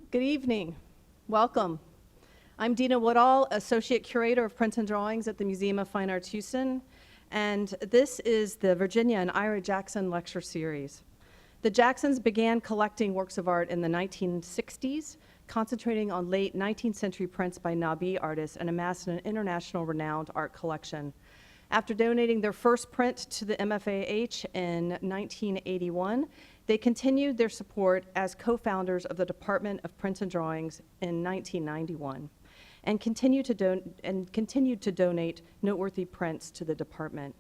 Good evening. Welcome. I'm Dina Woodall, Associate Curator of Prints and Drawings at the Museum of Fine Arts Houston, and this is the Virginia and Ira Jackson Lecture Series. The Jacksons began collecting works of art in the 1960s, concentrating on late 19th century prints by Nabi artists, and amassed an international renowned art collection. After donating their first print to the MFAH in 1981, they continued their support as co-founders of the Department of Prints and Drawings in 1991, and continued to donate noteworthy prints to the department.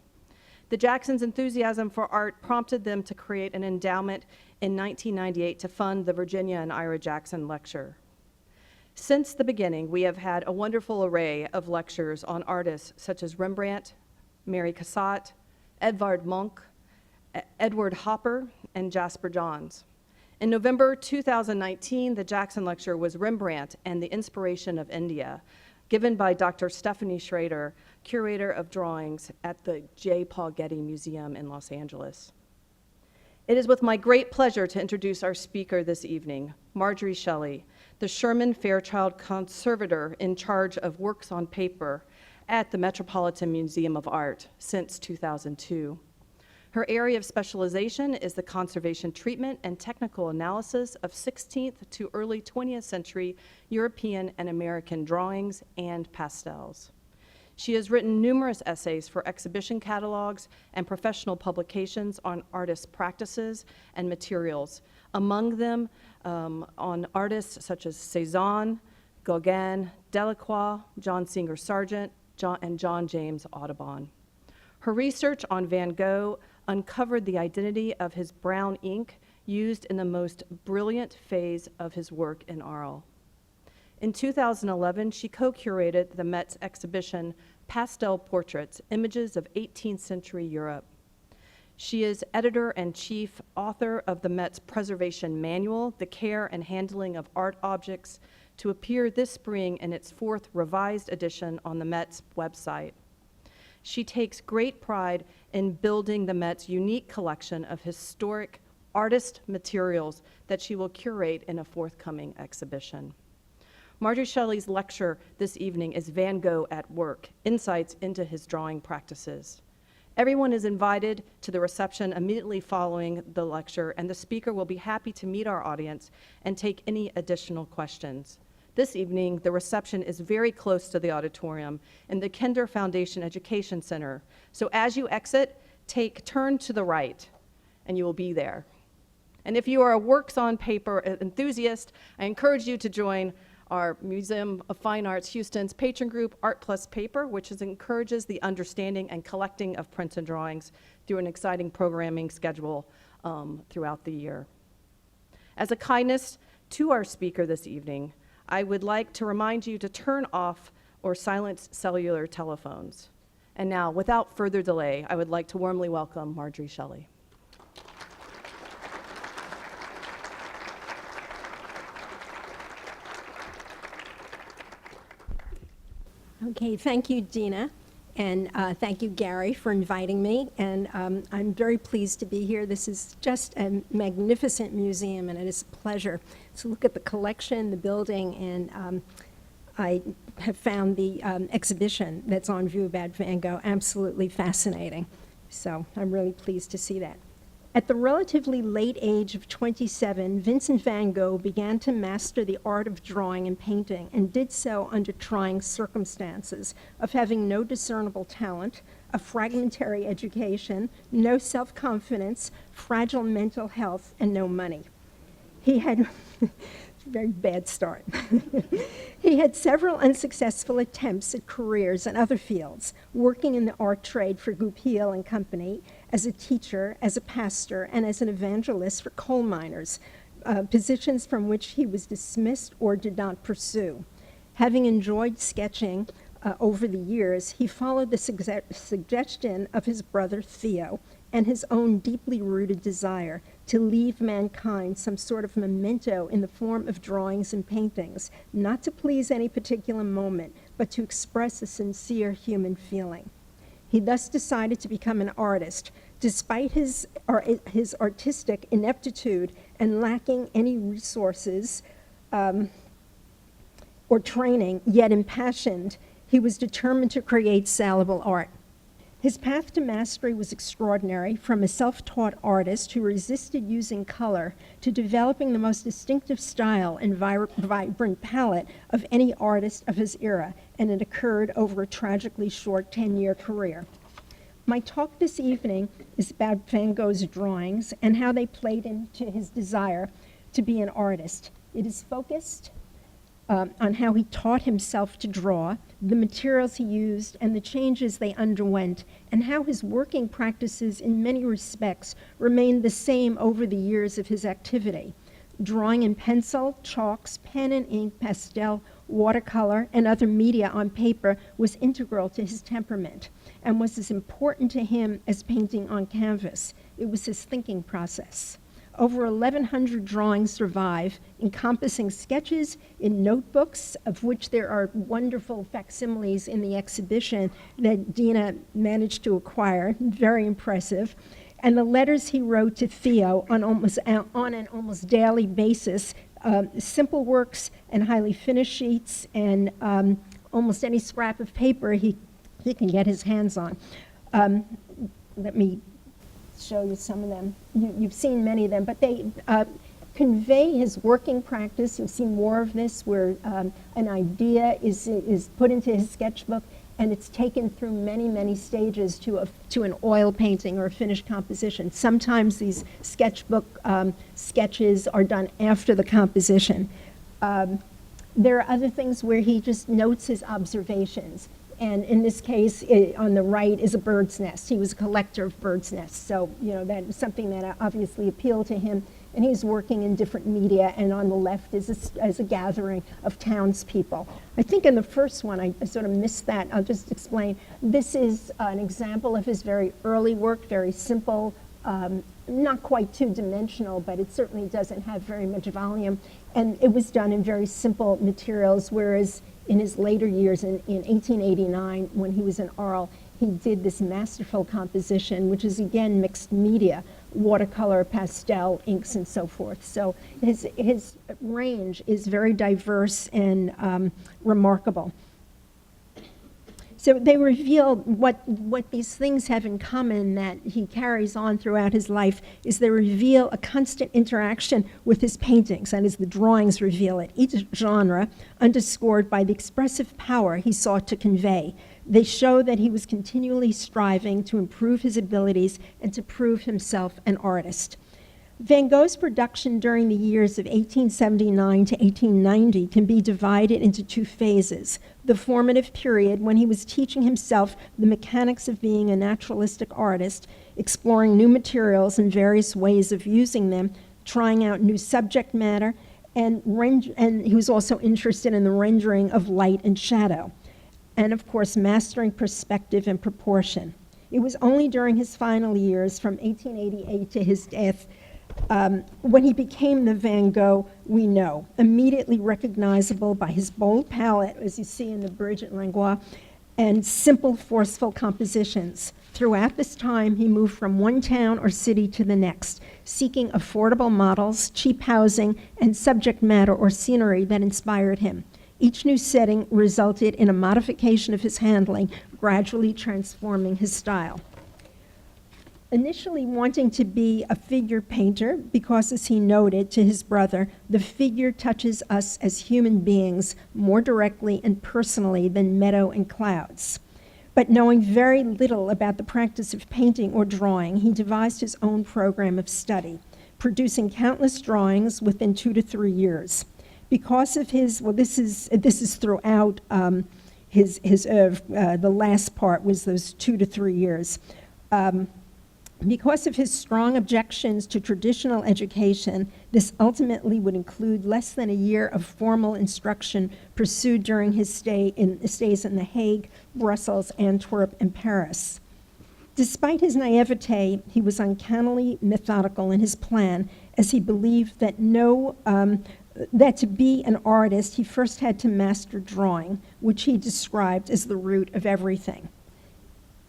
The Jacksons' enthusiasm for art prompted them to create an endowment in 1998 to fund the Virginia and Ira Jackson Lecture. Since the beginning, we have had a wonderful array of lectures on artists such as Rembrandt, Mary Cassatt, Edvard Munch, Edward Hopper, and Jasper Johns. In November 2019, the Jackson Lecture was Rembrandt and the Inspiration of India, given by Dr. Stephanie Schrader, Curator of Drawings at the J. Paul Getty Museum in Los Angeles. It is with my great pleasure to introduce our speaker this evening, Marjorie Shelley, the Sherman Fairchild Conservator in charge of works on paper at the Metropolitan Museum of Art since 2002. Her area of specialization is the conservation treatment and technical analysis of 16th to early 20th century European and American drawings and pastels. She has written numerous essays for exhibition catalogs and professional publications on artist practices and materials, among them on artists such as Cezanne, Gauguin, Delacroix, John Singer Sargent, and John James Audubon. Her research on Van Gogh uncovered the identity of his brown ink used in the most brilliant phase of his work in Arles. In 2011, she co-curated the Met's exhibition Pastel Portraits, Images of 18th Century Europe. She is editor-and-chief author of the Met's Preservation Manual, The Care and Handling of Art Objects, to appear this spring in its 4th revised edition on the Met's website. She takes great pride in building the Met's unique collection of historic artist materials that she will curate in a forthcoming exhibition. Marjorie Shelley's lecture this evening is Van Gogh at Work, Insights into His Drawing Practices. Everyone is invited to the reception immediately following the lecture, and the speaker will be happy to meet our audience and take any additional questions. This evening, the reception is very close to the auditorium in the Kinder Foundation Education Center. So as you exit, turn to the right, and you will be there. And if you are a works on paper enthusiast, I encourage you to join our Museum of Fine Arts Houston's patron group, Art Plus Paper, which encourages the understanding and collecting of prints and drawings through an exciting programming schedule throughout the year. As a kindness to our speaker this evening, I would like to remind you to turn off or silence cellular telephones. And now, without further delay, I would like to warmly welcome Marjorie Shelley. Okay, thank you, Dina, and thank you, Gary, for inviting me. And I'm very pleased to be here. This is just a magnificent museum, and it is a pleasure to look at the collection, the building, and I have found the exhibition that's on view about Van Gogh absolutely fascinating. So I'm really pleased to see that. At the relatively late age of 27, Vincent van Gogh began to master the art of drawing and painting, and did so under trying circumstances of having no discernible talent, a fragmentary education, no self-confidence, fragile mental health, and no money. He had very bad start. He had several unsuccessful attempts at careers in other fields, working in the art trade for Goupil and Company, as a teacher, as a pastor, and as an evangelist for coal miners, positions from which he was dismissed or did not pursue. Having enjoyed sketching over the years, he followed the suggestion of his brother Theo and his own deeply rooted desire to leave mankind some sort of memento in the form of drawings and paintings, not to please any particular moment, but to express a sincere human feeling. He thus decided to become an artist, despite his artistic ineptitude and lacking any resources or training, yet impassioned, he was determined to create salable art. His path to mastery was extraordinary, from a self-taught artist who resisted using color to developing the most distinctive style and vibrant palette of any artist of his era, and it occurred over a tragically short 10-year career. My talk this evening is about Van Gogh's drawings and how they played into his desire to be an artist. It is focused on how he taught himself to draw, the materials he used, and the changes they underwent, and how his working practices in many respects remained the same over the years of his activity. Drawing in pencil, chalks, pen and ink, pastel, watercolor, and other media on paper was integral to his temperament and was as important to him as painting on canvas. It was his thinking process. Over 1,100 drawings survive, encompassing sketches in notebooks, of which there are wonderful facsimiles in the exhibition that Dina managed to acquire, very impressive, and the letters he wrote to Theo on an almost daily basis, simple works and highly finished sheets, and almost any scrap of paper he can get his hands on. Let me show you some of them. You've seen many of them, but they convey his working practice. You'll see more of this where an idea is put into his sketchbook, and it's taken through many, many stages to an oil painting or a finished composition. Sometimes these sketchbook sketches are done after the composition. There are other things where he just notes his observations. And in this case, on the right is a bird's nest. He was a collector of bird's nests. So, that is something that obviously appealed to him. And he's working in different media. And on the left is a gathering of townspeople. I think in the first one, I sort of missed that. I'll just explain. This is an example of his very early work, very simple, not quite two-dimensional, but it certainly doesn't have very much volume. And it was done in very simple materials, whereas in his later years, in 1889, when he was in Arles, he did this masterful composition, which is again mixed media, watercolor, pastel, inks, and so forth. So his range is very diverse and remarkable. So they reveal what these things have in common that he carries on throughout his life is they reveal a constant interaction with his paintings, and as the drawings reveal it, each genre underscored by the expressive power he sought to convey. They show that he was continually striving to improve his abilities and to prove himself an artist. Van Gogh's production during the years of 1879 to 1890 can be divided into two phases. The formative period, when he was teaching himself the mechanics of being a naturalistic artist, exploring new materials and various ways of using them, trying out new subject matter, and he was also interested in the rendering of light and shadow, and of course mastering perspective and proportion. It was only during his final years, from 1888 to his death, when he became the Van Gogh we know, immediately recognizable by his bold palette, as you see in the Bridge at Langlois, and simple, forceful compositions. Throughout this time, he moved from one town or city to the next, seeking affordable models, cheap housing, and subject matter or scenery that inspired him. Each new setting resulted in a modification of his handling, gradually transforming his style. Initially wanting to be a figure painter because, as he noted to his brother, the figure touches us as human beings more directly and personally than meadow and clouds. But knowing very little about the practice of painting or drawing, he devised his own program of study, producing countless drawings within 2 to 3 years. Because of his, this is throughout his oeuvre, the last part was those 2 to 3 years. Because of his strong objections to traditional education, this ultimately would include less than a year of formal instruction pursued during his stays in The Hague, Brussels, Antwerp, and Paris. Despite his naivete, he was uncannily methodical in his plan, as he believed that that to be an artist, he first had to master drawing, which he described as the root of everything.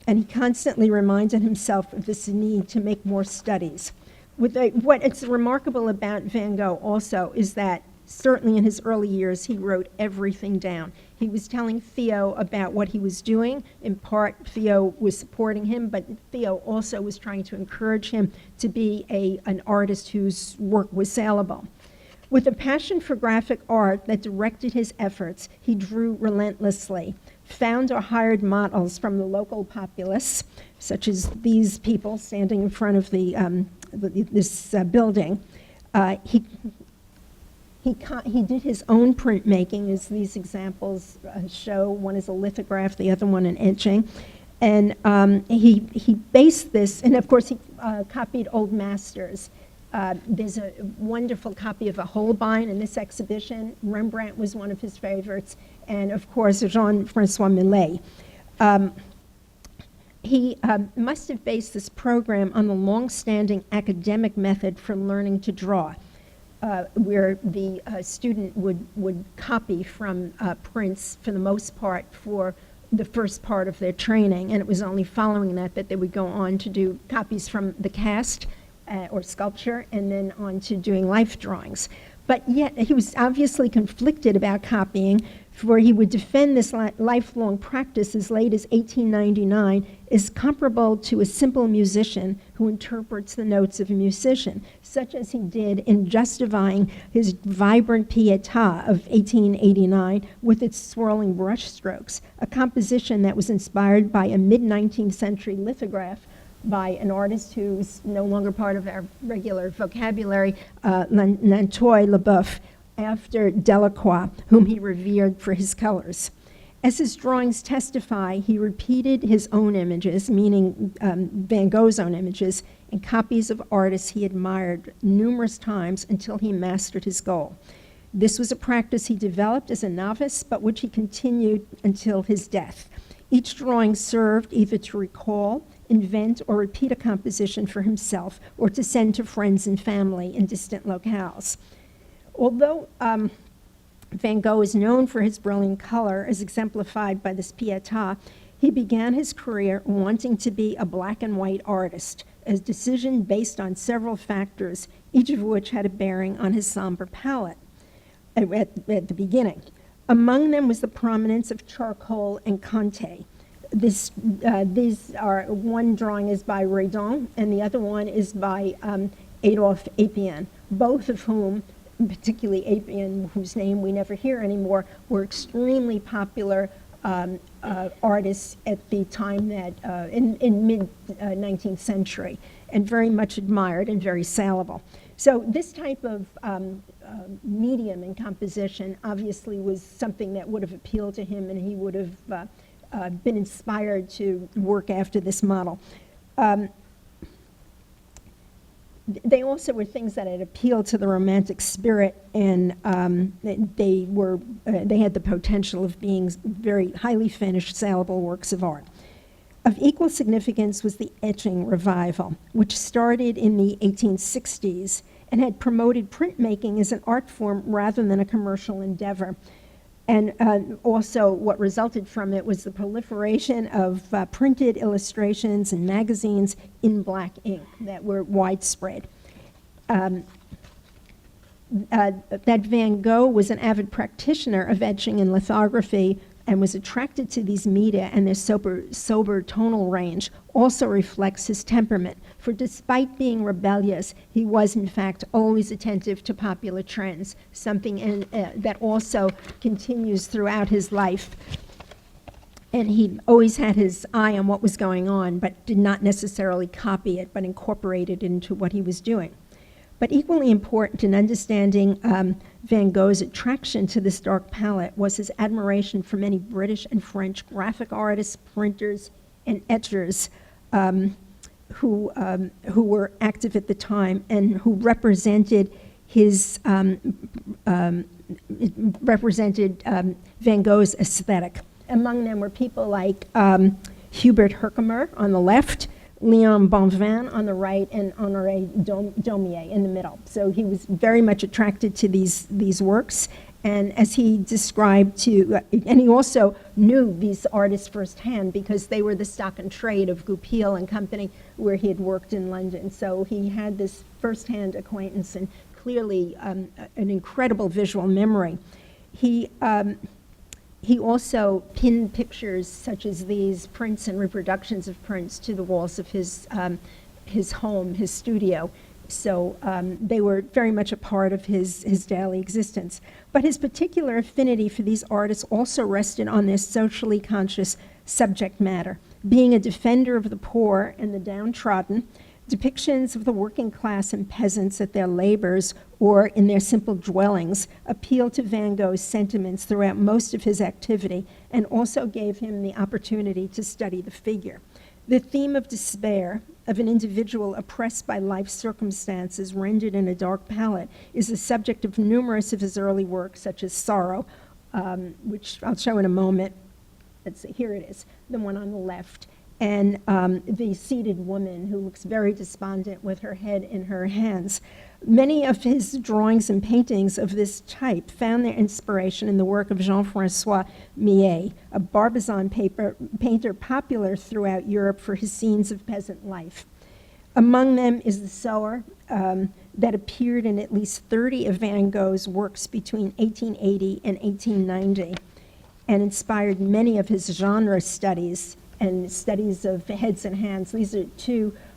And he constantly reminded himself of this need to make more studies. What's remarkable about Van Gogh also is that Certainly in his early years, he wrote everything down. He was telling Theo about what he was doing. In part, Theo was supporting him, but Theo also was trying to encourage him to be an artist whose work was saleable. With a passion for graphic art that directed his efforts, he drew relentlessly, found or hired models from the local populace, such as these people standing in front of this building. He did his own printmaking, as these examples show. One is a lithograph, the other one an etching. And he based this, and of course he copied old masters. There's a wonderful copy of a Holbein in this exhibition. Rembrandt was one of his favorites, and of course Jean-Francois Millet. He must have based this program on the long-standing academic method for learning to draw, where the student would copy from prints for the most part for the first part of their training, and it was only following that they would go on to do copies from the cast or sculpture, and then on to doing life drawings. But yet he was obviously conflicted about copying, for he would defend this lifelong practice as late as 1899 as comparable to a simple musician who interprets the notes of a musician, such as he did in justifying his vibrant Pietà of 1889 with its swirling brushstrokes, a composition that was inspired by a mid-19th century lithograph by an artist who's no longer part of our regular vocabulary, Lantoy Leboeuf, after Delacroix, whom he revered for his colors. As his drawings testify, he repeated his own images, meaning Van Gogh's own images, in copies of artists he admired numerous times until he mastered his goal. This was a practice he developed as a novice, but which he continued until his death. Each drawing served either to recall, invent, or repeat a composition for himself, or to send to friends and family in distant locales. Although Van Gogh is known for his brilliant color, as exemplified by this Pietà, he began his career wanting to be a black and white artist, a decision based on several factors, each of which had a bearing on his somber palette at the beginning. Among them was the prominence of charcoal and Conte. These are, one drawing is by Redon, and the other one is by Adolphe Apien, both of whom, particularly Apien, whose name we never hear anymore, were extremely popular artists at the time that, in mid-19th century, and very much admired and very saleable. So this type of medium in composition obviously was something that would have appealed to him, and he would have been inspired to work after this model. They also were things that had appealed to the Romantic spirit, and they had the potential of being very highly finished, saleable works of art. Of equal significance was the etching revival, which started in the 1860s and had promoted printmaking as an art form rather than a commercial endeavor. And also what resulted from it was the proliferation of printed illustrations and magazines in black ink that were widespread. That Van Gogh was an avid practitioner of etching and lithography and was attracted to these media and their sober tonal range also reflects his temperament, for despite being rebellious, he was in fact always attentive to popular trends, something that also continues throughout his life. And he always had his eye on what was going on, but did not necessarily copy it, but incorporated it into what he was doing. But equally important in understanding Van Gogh's attraction to this dark palette was his admiration for many British and French graphic artists, printers, and etchers who were active at the time and who represented his Van Gogh's aesthetic. Among them were people like Hubert Herkomer on the left, Léon Bonvin on the right, and Honoré Daumier in the middle. So he was very much attracted to these works, and as he described and he also knew these artists firsthand because they were the stock and trade of Goupil and Company, where he had worked in London. So he had this firsthand acquaintance and clearly an incredible visual memory. He also pinned pictures such as these, prints and reproductions of prints, to the walls of his home, his studio. So they were very much a part of his daily existence. But his particular affinity for these artists also rested on their socially conscious subject matter. Being a defender of the poor and the downtrodden, depictions of the working class and peasants at their labors or in their simple dwellings appealed to Van Gogh's sentiments throughout most of his activity and also gave him the opportunity to study the figure. The theme of despair, of an individual oppressed by life circumstances rendered in a dark palette, is the subject of numerous of his early works, such as Sorrow, which I'll show in a moment. Let's see, here it is, the one on the left. And the seated woman who looks very despondent with her head in her hands. Many of his drawings and paintings of this type found their inspiration in the work of Jean-François Millet, a Barbizon painter popular throughout Europe for his scenes of peasant life. Among them is the Sower that appeared in at least 30 of Van Gogh's works between 1880 and 1890 and inspired many of his genre studies and studies of heads and hands. These are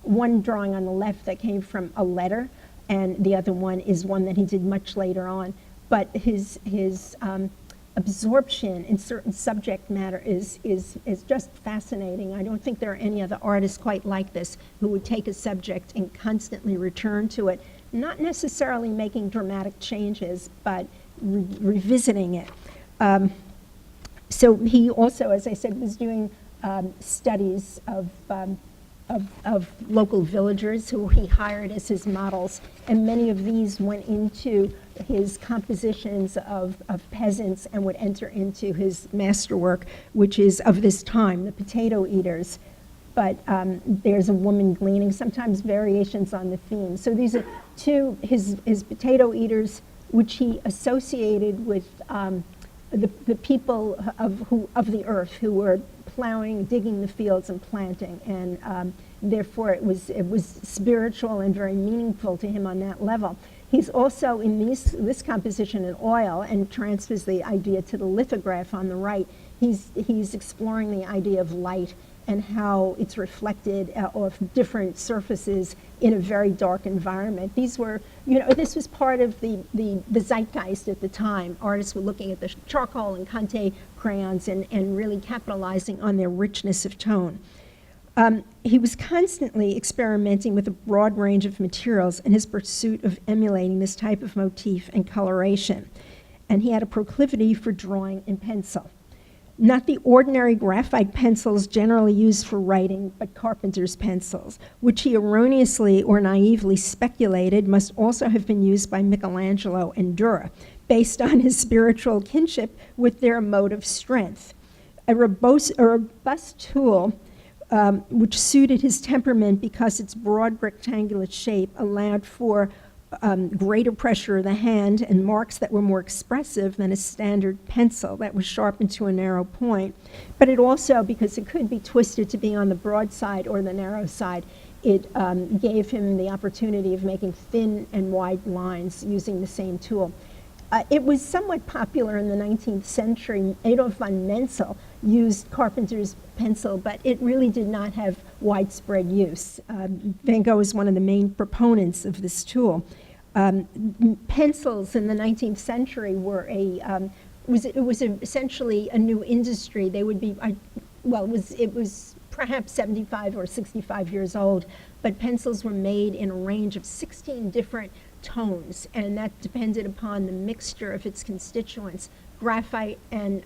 one drawing on the left that came from a letter, and the other one is one that he did much later on. But his absorption in certain subject matter is just fascinating. I don't think there are any other artists quite like this who would take a subject and constantly return to it, not necessarily making dramatic changes, but revisiting it. So he also, as I said, was doing studies of local villagers who he hired as his models, and many of these went into his compositions of peasants and would enter into his masterwork, which is of this time, the Potato Eaters. But there's a woman gleaning, sometimes variations on the theme. So these are his Potato Eaters, which he associated with the people of the earth who were plowing, digging the fields, and planting, and therefore it was spiritual and very meaningful to him on that level. He's also in this composition in oil, and transfers the idea to the lithograph on the right. He's exploring the idea of light and how it's reflected off different surfaces in a very dark environment. These were, this was part of the zeitgeist at the time. Artists were looking at the charcoal and Conte crayons and really capitalizing on their richness of tone. He was constantly experimenting with a broad range of materials in his pursuit of emulating this type of motif and coloration. And he had a proclivity for drawing in pencil. Not the ordinary graphite pencils generally used for writing, but carpenter's pencils, which he erroneously or naively speculated must also have been used by Michelangelo and Dürer, based on his spiritual kinship with their emotive strength. A robust tool which suited his temperament because its broad rectangular shape allowed for greater pressure of the hand and marks that were more expressive than a standard pencil that was sharpened to a narrow point. But it also, because it could be twisted to be on the broad side or the narrow side, it gave him the opportunity of making thin and wide lines using the same tool. It was somewhat popular in the 19th century. Adolf von Menzel used carpenter's pencil, but it really did not have widespread use. Van Gogh was one of the main proponents of this tool. Pencils in the 19th century were essentially a new industry. They would be, it was perhaps 75 or 65 years old, but pencils were made in a range of 16 different tones, and that depended upon the mixture of its constituents, graphite and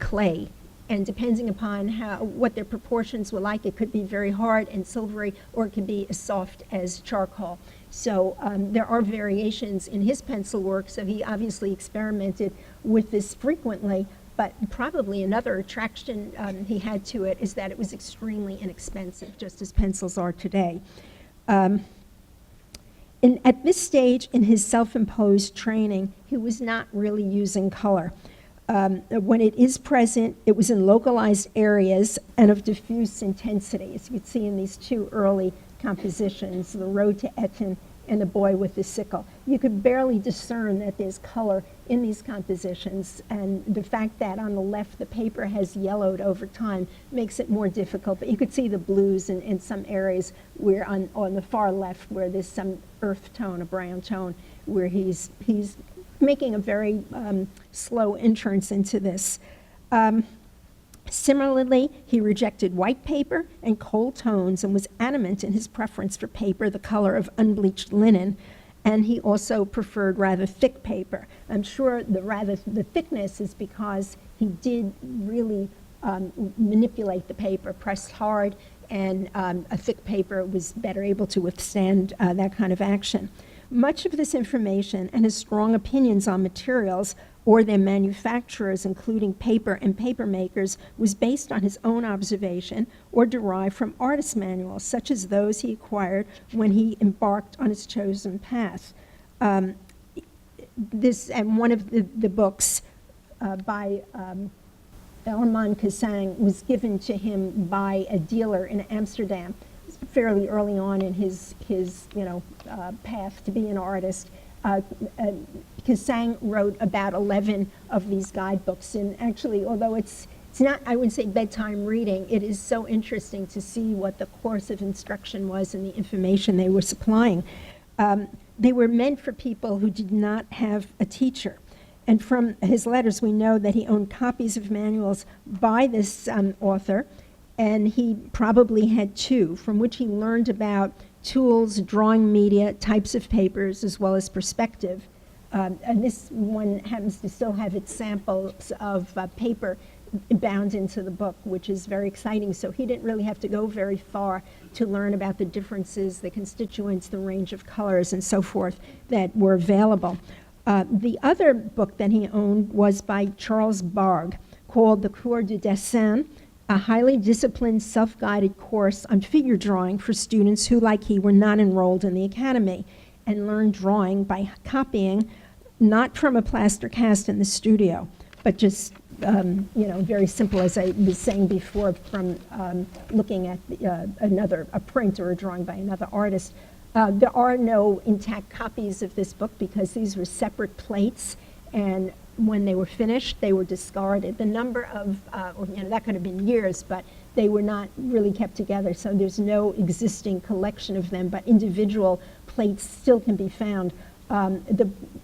clay. And depending upon what their proportions were like, it could be very hard and silvery, or it could be as soft as charcoal. So there are variations in his pencil work, so he obviously experimented with this frequently, but probably another attraction he had to it is that it was extremely inexpensive, just as pencils are today. At this stage in his self-imposed training, he was not really using color. When it is present, it was in localized areas and of diffuse intensity, as you can see in these two early compositions, The Road to Eton and the boy with the sickle. You could barely discern that there's color in these compositions, and the fact that on the left the paper has yellowed over time makes it more difficult, but you could see the blues in some areas where on the far left where there's some earth tone, a brown tone, where he's making a very slow entrance into this. Similarly, he rejected white paper and cold tones and was adamant in his preference for paper the color of unbleached linen, and he also preferred rather thick paper. I'm sure the thickness is because he did really manipulate the paper, pressed hard, and a thick paper was better able to withstand that kind of action. Much of this information and his strong opinions on materials or their manufacturers, including paper and paper makers, was based on his own observation or derived from artist manuals, such as those he acquired when he embarked on his chosen path. This and one of the books by Armand Cassang was given to him by a dealer in Amsterdam fairly early on in his path to be an artist. Cassang wrote about 11 of these guidebooks, and actually, although it's not, I wouldn't say bedtime reading, it is so interesting to see what the course of instruction was and the information they were supplying. They were meant for people who did not have a teacher. And from his letters, we know that he owned copies of manuals by this author, and he probably had two, from which he learned about tools, drawing media, types of papers, as well as perspective. And this one happens to still have its samples of paper bound into the book, which is very exciting. So he didn't really have to go very far to learn about the differences, the constituents, the range of colors, and so forth that were available. The other book that he owned was by Charles Bargue, called The Cours du Dessin, a highly disciplined, self-guided course on figure drawing for students who, like he, were not enrolled in the academy, and learned drawing by copying, not from a plaster cast in the studio, but just very simple, as I was saying before, from looking at a print or a drawing by another artist. There are no intact copies of this book because these were separate plates, and when they were finished, they were discarded. The number of, that could have been years, but they were not really kept together, so there's no existing collection of them, but individual plates still can be found.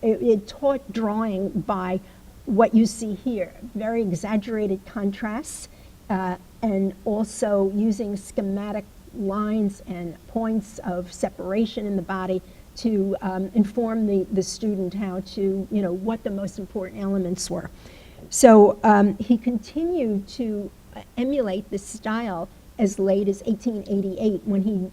It taught drawing by what you see here, very exaggerated contrasts, and also using schematic lines and points of separation in the body to inform the student how to, what the most important elements were. So he continued to emulate this style as late as 1888 when he,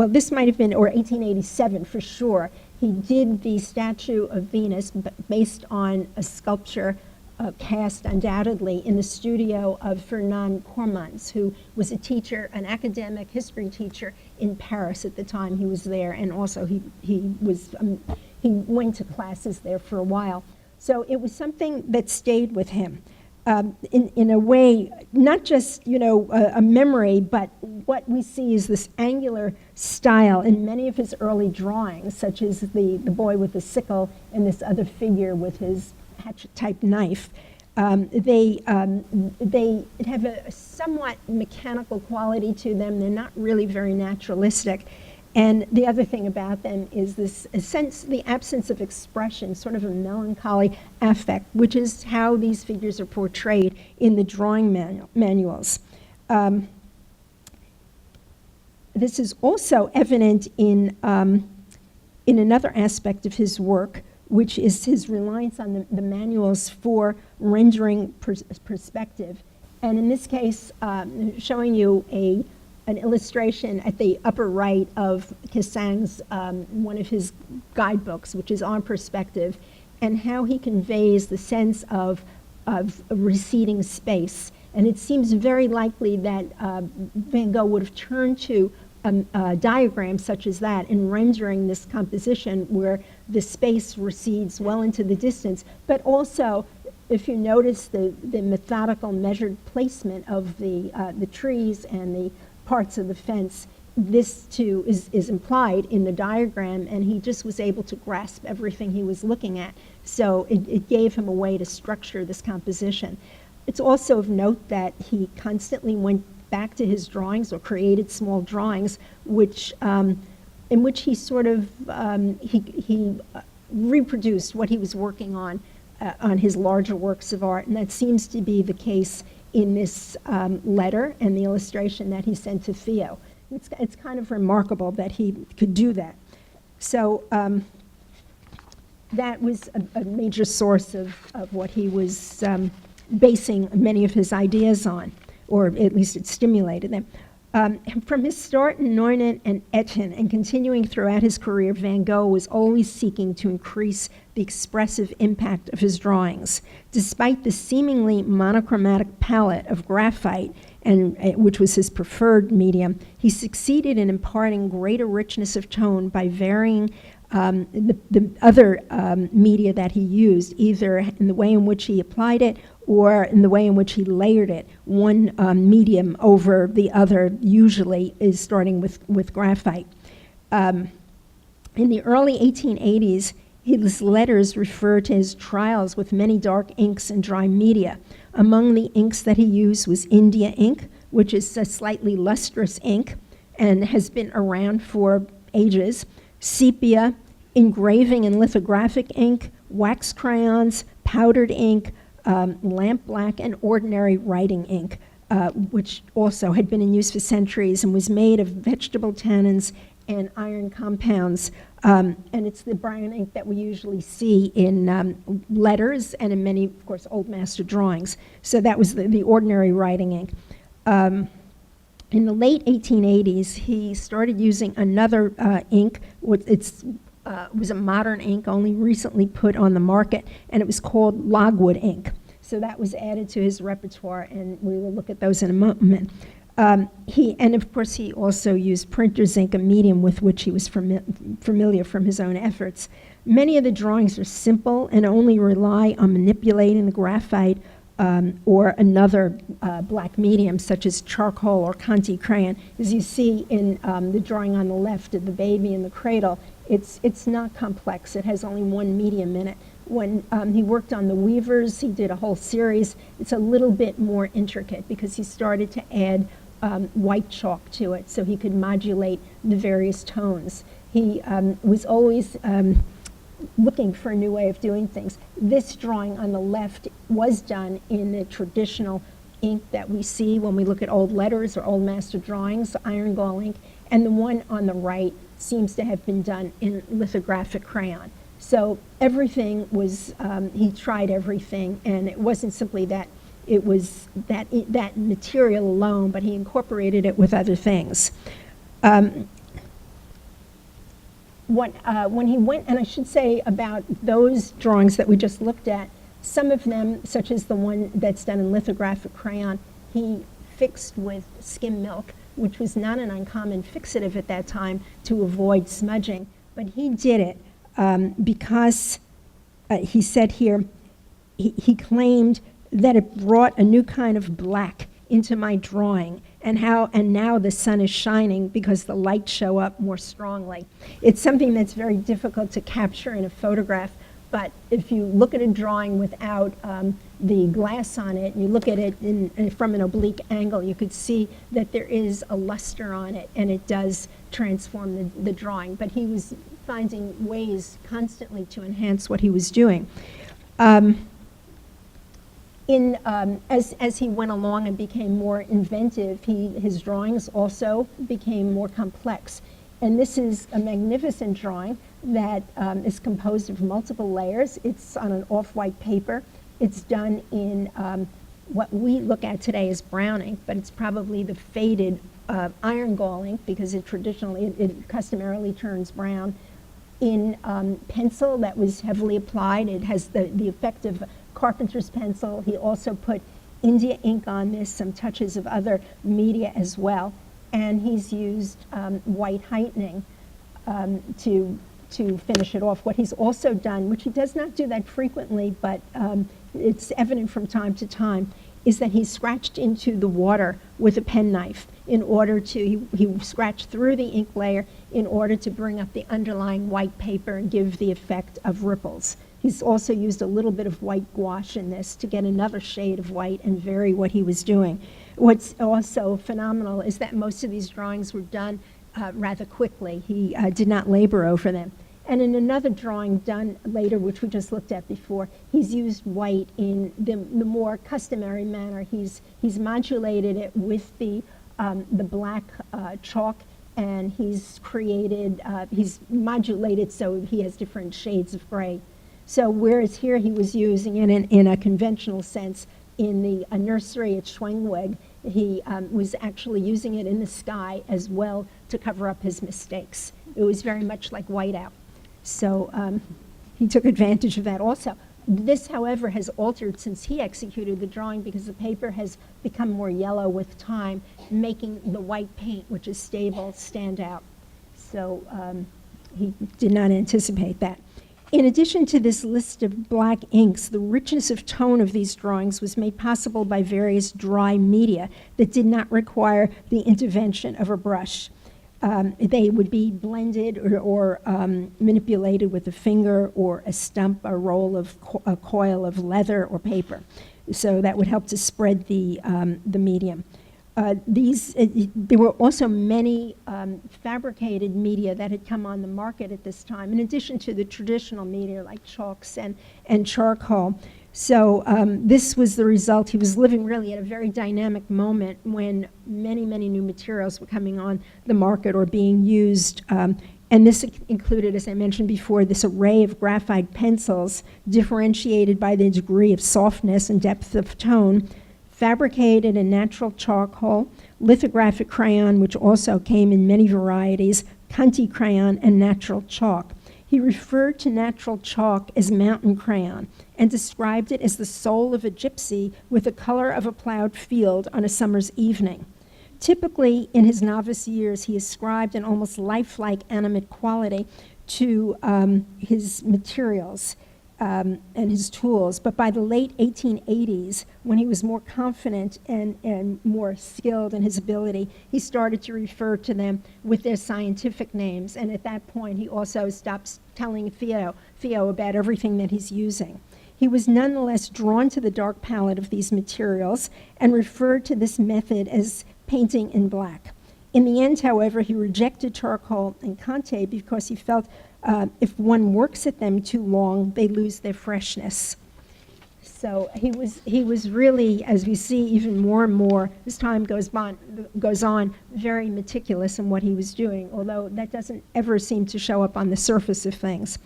this might have been, or 1887 for sure, he did the statue of Venus based on a sculpture cast undoubtedly in the studio of Fernand Cormans, who was a teacher, an academic history teacher in Paris at the time he was there, and also he went to classes there for a while. So it was something that stayed with him. In a way, not just a memory, but what we see is this angular style in many of his early drawings, such as the boy with the sickle and this other figure with his hatchet-type knife. They have a somewhat mechanical quality to them. They're not really very naturalistic. And the other thing about them is this sense, the absence of expression, sort of a melancholy affect, which is how these figures are portrayed in the drawing manuals. This is also evident in another aspect of his work, which is his reliance on the manuals for rendering perspective. And in this case, showing you an illustration at the upper right of Cassang's, one of his guidebooks, which is on perspective, and how he conveys the sense of receding space. And it seems very likely that Van Gogh would have turned to a diagram such as that in rendering this composition where the space recedes well into the distance, but also, if you notice the methodical measured placement of the trees and the parts of the fence, this too is implied in the diagram, and he just was able to grasp everything he was looking at. So it gave him a way to structure this composition. It's also of note that he constantly went back to his drawings or created small drawings, which in which he sort of he reproduced what he was working on his larger works of art, and that seems to be the case in this letter and the illustration that he sent to Theo. It's kind of remarkable that he could do that. So that was a major source of what he was basing many of his ideas on, or at least it stimulated them. From his start in Neunen and Etten and continuing throughout his career, Van Gogh was always seeking to increase the expressive impact of his drawings. Despite the seemingly monochromatic palette of graphite, which was his preferred medium, he succeeded in imparting greater richness of tone by varying the other media that he used, either in the way in which he applied it or in the way in which he layered it. One medium over the other usually is starting with graphite. In the early 1880s, his letters refer to his trials with many dark inks and dry media. Among the inks that he used was India ink, which is a slightly lustrous ink and has been around for ages, sepia, engraving and lithographic ink, wax crayons, powdered ink, lamp black, and ordinary writing ink, which also had been in use for centuries and was made of vegetable tannins and iron compounds. And it's the brown ink that we usually see in letters and in many, of course, old master drawings. So that was the ordinary writing ink. In the late 1880s, he started using another ink. It was a modern ink, only recently put on the market, and it was called logwood ink. So that was added to his repertoire, and we will look at those in a moment. And of course, he also used printer's ink, a medium with which he was familiar from his own efforts. Many of the drawings are simple and only rely on manipulating the graphite or another black medium, such as charcoal or Conti crayon. As you see in the drawing on the left of the baby in the cradle, it's not complex. It has only one medium in it. When he worked on the weavers, he did a whole series. It's a little bit more intricate because he started to add white chalk to it so he could modulate the various tones. He was always looking for a new way of doing things. This drawing on the left was done in the traditional ink that we see when we look at old letters or old master drawings, iron gall ink, and the one on the right seems to have been done in lithographic crayon. So everything was, he tried everything, and it wasn't simply that it was that material alone, but he incorporated it with other things. When he went, and I should say about those drawings that we just looked at, some of them, such as the one that's done in lithographic crayon, he fixed with skim milk, which was not an uncommon fixative at that time to avoid smudging. But he did it because he said here, he claimed that it brought a new kind of black into my drawing, and now the sun is shining because the lights show up more strongly. It's something that's very difficult to capture in a photograph, but if you look at a drawing without the glass on it, and you look at it from an oblique angle, you could see that there is a luster on it, and it does transform the drawing. But he was finding ways constantly to enhance what he was doing. As he went along and became more inventive, his drawings also became more complex. And this is a magnificent drawing that is composed of multiple layers. It's on an off-white paper. It's done in what we look at today as brown ink, but it's probably the faded iron gall ink because it customarily turns brown. In pencil that was heavily applied. It has the effect of carpenter's pencil. He also put India ink on this, some touches of other media as well. And he's used white heightening to finish it off. What he's also done, which he does not do that frequently, but it's evident from time to time, is that he scratched into the water with a penknife in order to, he scratched through the ink layer in order to bring up the underlying white paper and give the effect of ripples. He's also used a little bit of white gouache in this to get another shade of white and vary what he was doing. What's also phenomenal is that most of these drawings were done rather quickly. He did not labor over them. And in another drawing done later, which we just looked at before, he's used white in the more customary manner. He's modulated it with the black chalk, and he's modulated so he has different shades of gray. So whereas here he was using it in a conventional sense in the nursery at Schwengweg, he was actually using it in the sky as well to cover up his mistakes. It was very much like whiteout. So he took advantage of that also. This, however, has altered since he executed the drawing because the paper has become more yellow with time, making the white paint, which is stable, stand out. So he did not anticipate that. In addition to this list of black inks, the richness of tone of these drawings was made possible by various dry media that did not require the intervention of a brush. They would be blended or manipulated with a finger or a stump, a roll of a coil of leather or paper. So that would help to spread the medium. There were also many fabricated media that had come on the market at this time, in addition to the traditional media like chalks and charcoal. So this was the result. He was living really at a very dynamic moment when many, many new materials were coming on the market or being used. And this included, as I mentioned before, this array of graphite pencils differentiated by the degree of softness and depth of tone, fabricated in natural charcoal, lithographic crayon, which also came in many varieties, Conti crayon, and natural chalk. He referred to natural chalk as mountain crayon and described it as the soul of a gypsy with the color of a plowed field on a summer's evening. Typically, in his novice years, he ascribed an almost lifelike animate quality to his materials and his tools. But by the late 1880s, when he was more confident and more skilled in his ability, he started to refer to them with their scientific names. And at that point, he also stopped telling Theo about everything that he's using. He was nonetheless drawn to the dark palette of these materials and referred to this method as painting in black. In the end, however, he rejected charcoal and Conte because he felt if one works at them too long, they lose their freshness. So he was really, as we see even more and more as time goes on, very meticulous in what he was doing, although that doesn't ever seem to show up on the surface of things.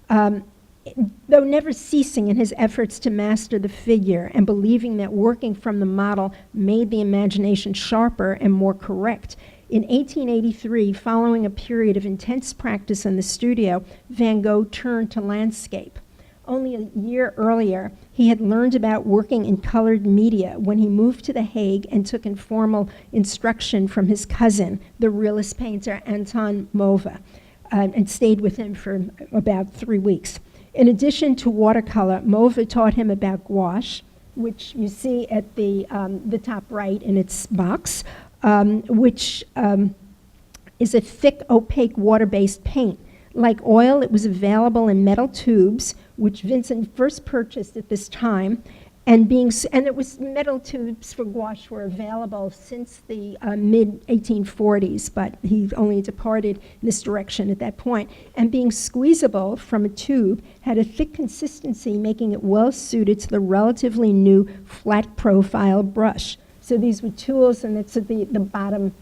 Though never ceasing in his efforts to master the figure and believing that working from the model made the imagination sharper and more correct, in 1883, following a period of intense practice in the studio, Van Gogh turned to landscape. Only a year earlier, he had learned about working in colored media when he moved to The Hague and took informal instruction from his cousin, the realist painter Anton Mauve, and stayed with him for about 3 weeks. In addition to watercolor, Mauve taught him about gouache, which you see at the top right in its box, which is a thick, opaque, water-based paint. Like oil, it was available in metal tubes, which Vincent first purchased at this time, and it was metal tubes for gouache were available since the mid-1840s, but he only departed in this direction at that point. And being squeezable from a tube, had a thick consistency, making it well suited to the relatively new flat profile brush. So these were tools, and it's at the bottom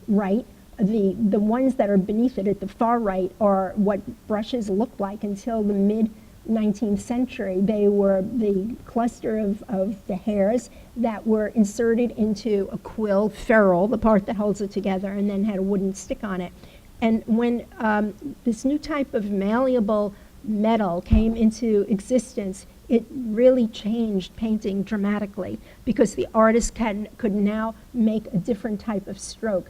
right. The ones that are beneath it at the far right are what brushes looked like until the mid-19th century. They were the cluster of the hairs that were inserted into a quill ferrule, the part that holds it together, and then had a wooden stick on it. And when this new type of malleable metal came into existence, it really changed painting dramatically because the artist could now make a different type of stroke.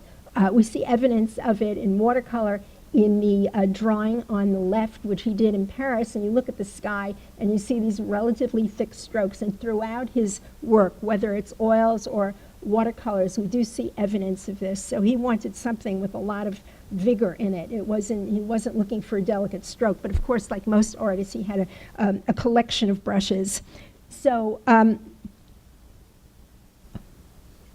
We see evidence of it in watercolor in the drawing on the left, which he did in Paris, and you look at the sky and you see these relatively thick strokes. And throughout his work, whether it's oils or watercolors, we do see evidence of this. So he wanted something with a lot of vigor in it. He wasn't looking for a delicate stroke, but of course, like most artists, he had a collection of brushes. So, and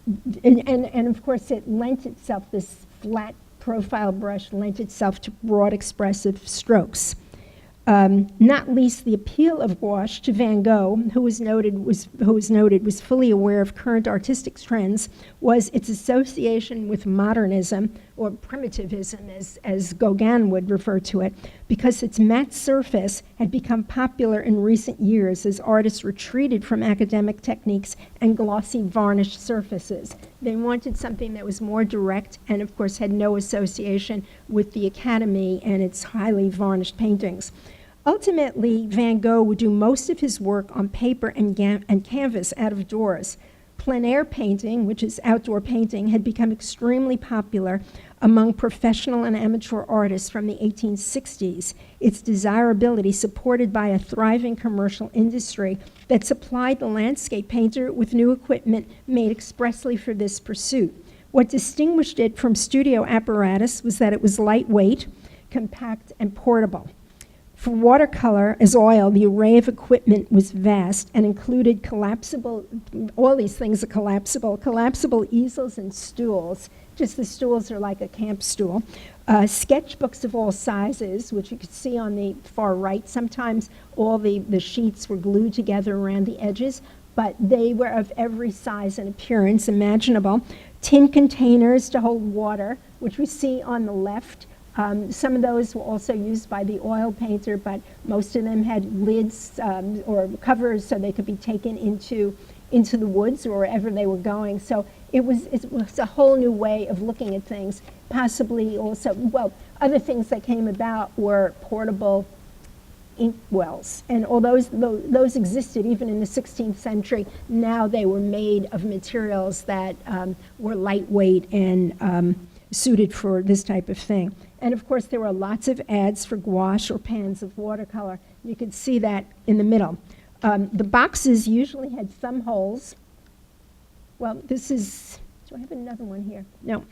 of course, it lent itself, this flat profile brush lent itself to broad expressive strokes. Not least the appeal of gouache to Van Gogh, who was noted was fully aware of current artistic trends, was its association with modernism, or primitivism as Gauguin would refer to it, because its matte surface had become popular in recent years as artists retreated from academic techniques and glossy varnished surfaces. They wanted something that was more direct and of course had no association with the Academy and its highly varnished paintings. Ultimately, Van Gogh would do most of his work on paper and canvas out of doors. Plein air painting, which is outdoor painting, had become extremely popular among professional and amateur artists from the 1860s. Its desirability supported by a thriving commercial industry that supplied the landscape painter with new equipment made expressly for this pursuit. What distinguished it from studio apparatus was that it was lightweight, compact, and portable. For watercolor as oil, the array of equipment was vast and included collapsible, all these things are collapsible easels and stools. Just the stools are like a camp stool. Sketchbooks of all sizes, which you could see on the far right. Sometimes all the sheets were glued together around the edges, but they were of every size and appearance imaginable. Tin containers to hold water, which we see on the left. Some of those were also used by the oil painter, but most of them had lids or covers so they could be taken into the woods or wherever they were going. So it was a whole new way of looking at things. Possibly also, well, other things that came about were portable ink wells. And although those existed even in the 16th century, now they were made of materials that were lightweight and suited for this type of thing. And of course, there were lots of ads for gouache or pans of watercolor. You could see that in the middle. The boxes usually had thumb holes. Well, this is, do I have another one here? No.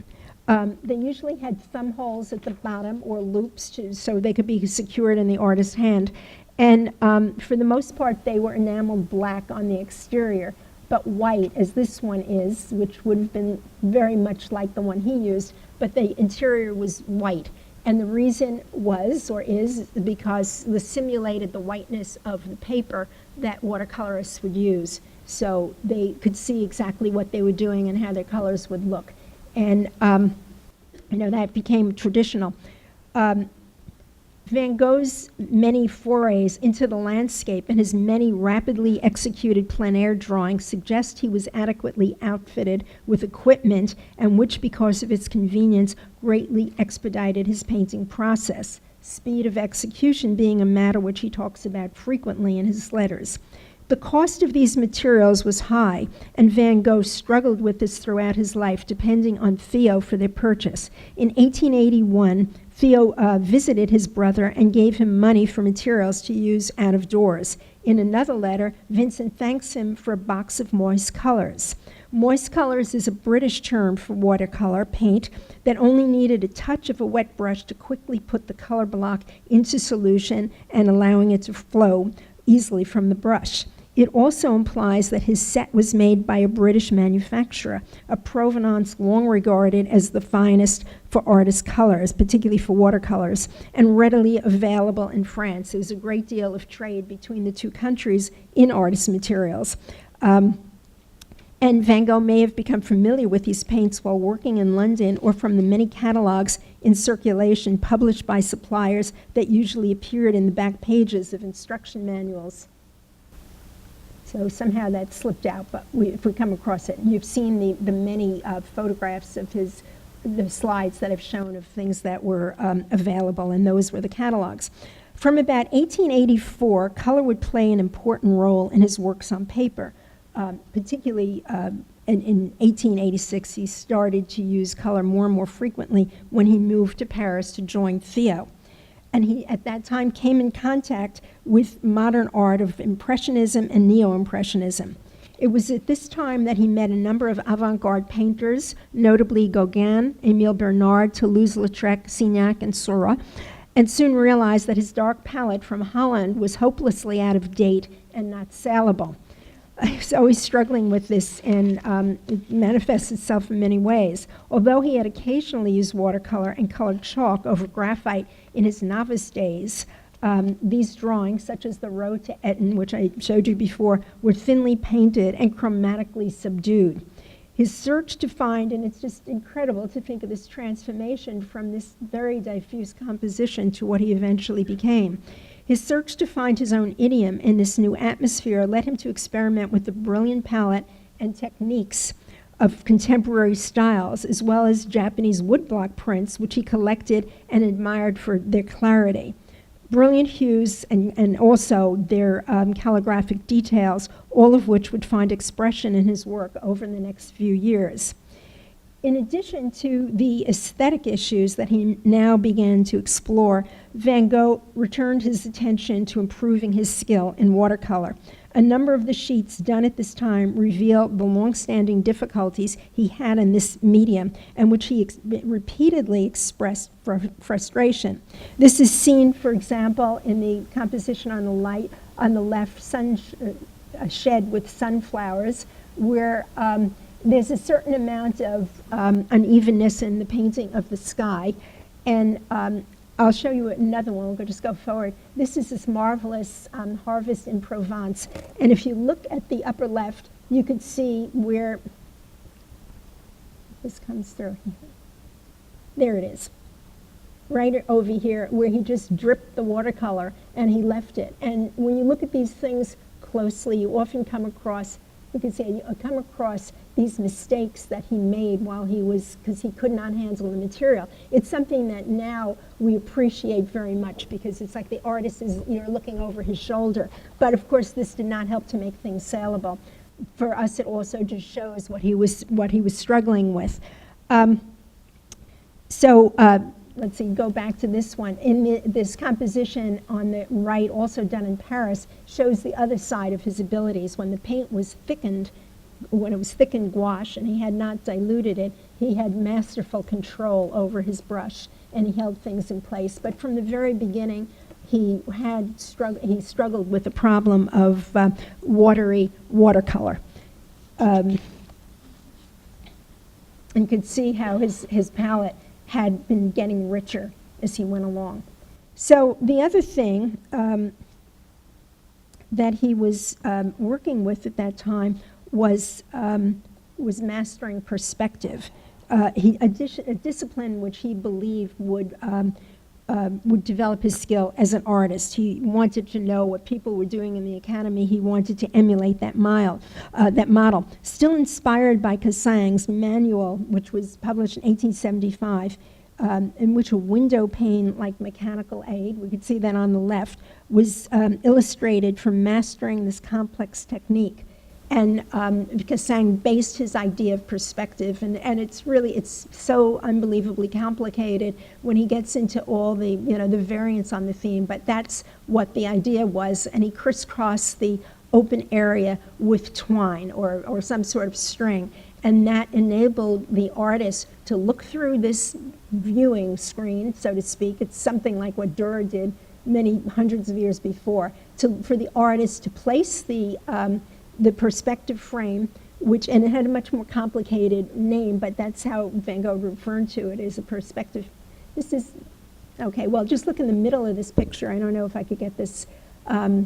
They usually had thumb holes at the bottom or loops so they could be secured in the artist's hand. And for the most part, they were enameled black on the exterior, but white, as this one is, which would have been very much like the one he used, but the interior was white. And the reason was, or is, because it simulated the whiteness of the paper that watercolorists would use. So they could see exactly what they were doing and how their colors would look. And that became traditional. Van Gogh's many forays into the landscape and his many rapidly executed plein air drawings suggest he was adequately outfitted with equipment, and which, because of its convenience, greatly expedited his painting process, speed of execution being a matter which he talks about frequently in his letters. The cost of these materials was high, and Van Gogh struggled with this throughout his life, depending on Theo for their purchase. In 1881, Theo visited his brother and gave him money for materials to use out of doors. In another letter, Vincent thanks him for a box of moist colors. Moist colors is a British term for watercolor paint that only needed a touch of a wet brush to quickly put the color block into solution and allowing it to flow easily from the brush. It also implies that his set was made by a British manufacturer, a provenance long regarded as the finest for artist colors, particularly for watercolors, and readily available in France. There was a great deal of trade between the two countries in artist materials. And Van Gogh may have become familiar with these paints while working in London or from the many catalogs in circulation published by suppliers that usually appeared in the back pages of instruction manuals. So somehow that slipped out, but if we come across it, you've seen the many photographs of the slides that have shown of things that were available, and those were the catalogs. From about 1884, color would play an important role in his works on paper, particularly in 1886, he started to use color more and more frequently when he moved to Paris to join Theo. And he, at that time, came in contact with modern art of Impressionism and Neo-Impressionism. It was at this time that he met a number of avant-garde painters, notably Gauguin, Émile Bernard, Toulouse-Lautrec, Signac, and Seurat, and soon realized that his dark palette from Holland was hopelessly out of date and not salable. He was always struggling with this, and it manifests itself in many ways. Although he had occasionally used watercolor and colored chalk over graphite in his novice days, these drawings, such as the Road to Eton, which I showed you before, were thinly painted and chromatically subdued. His search to find, and it's just incredible to think of this transformation from this very diffuse composition to what he eventually became. His search to find his own idiom in this new atmosphere led him to experiment with the brilliant palette and techniques of contemporary styles, as well as Japanese woodblock prints, which he collected and admired for their clarity. Brilliant hues and also their calligraphic details, all of which would find expression in his work over the next few years. In addition to the aesthetic issues that he now began to explore, Van Gogh returned his attention to improving his skill in watercolor. A number of the sheets done at this time reveal the long-standing difficulties he had in this medium, and which he repeatedly expressed frustration. This is seen, for example, in the composition on the left, a shed with sunflowers, where there's a certain amount of unevenness in the painting of the sky. And I'll show you another one. We'll just go forward. This is this marvelous harvest in Provence. And if you look at the upper left, you could see where this comes through. There it is. Right over here, where he just dripped the watercolor and he left it. And when you look at these things closely, you often come across, you could say, you come across these mistakes that he made while he was, because he could not handle the material. It's something that now we appreciate very much, because it's like the artist is, you're looking over his shoulder. But of course, this did not help to make things saleable. For us, it also just shows what he was struggling with. Let's see, go back to this one. This composition on the right, also done in Paris, shows the other side of his abilities. When the paint was thickened, when it was thickened gouache and he had not diluted it, he had masterful control over his brush and he held things in place. But from the very beginning, he struggled with the problem of watery watercolor. And you could see how his palette had been getting richer as he went along. So the other thing that he was working with at that time was mastering perspective, a discipline which he believed would develop his skill as an artist. He wanted to know what people were doing in the academy. He wanted to emulate that model. Still inspired by Cassang's manual, which was published in 1875, in which a window pane like mechanical aid, we could see that on the left, was illustrated for mastering this complex technique. And Cassang based his idea of perspective, and it's so unbelievably complicated when he gets into all the, the variants on the theme, but that's what the idea was, and he crisscrossed the open area with twine or some sort of string, and that enabled the artist to look through this viewing screen, so to speak. It's something like what Dürer did many hundreds of years before, for the artist to place the perspective frame, and it had a much more complicated name, but that's how Van Gogh referred to it, as a perspective. This is, okay, well, just look in the middle of this picture. I don't know if I could get this, I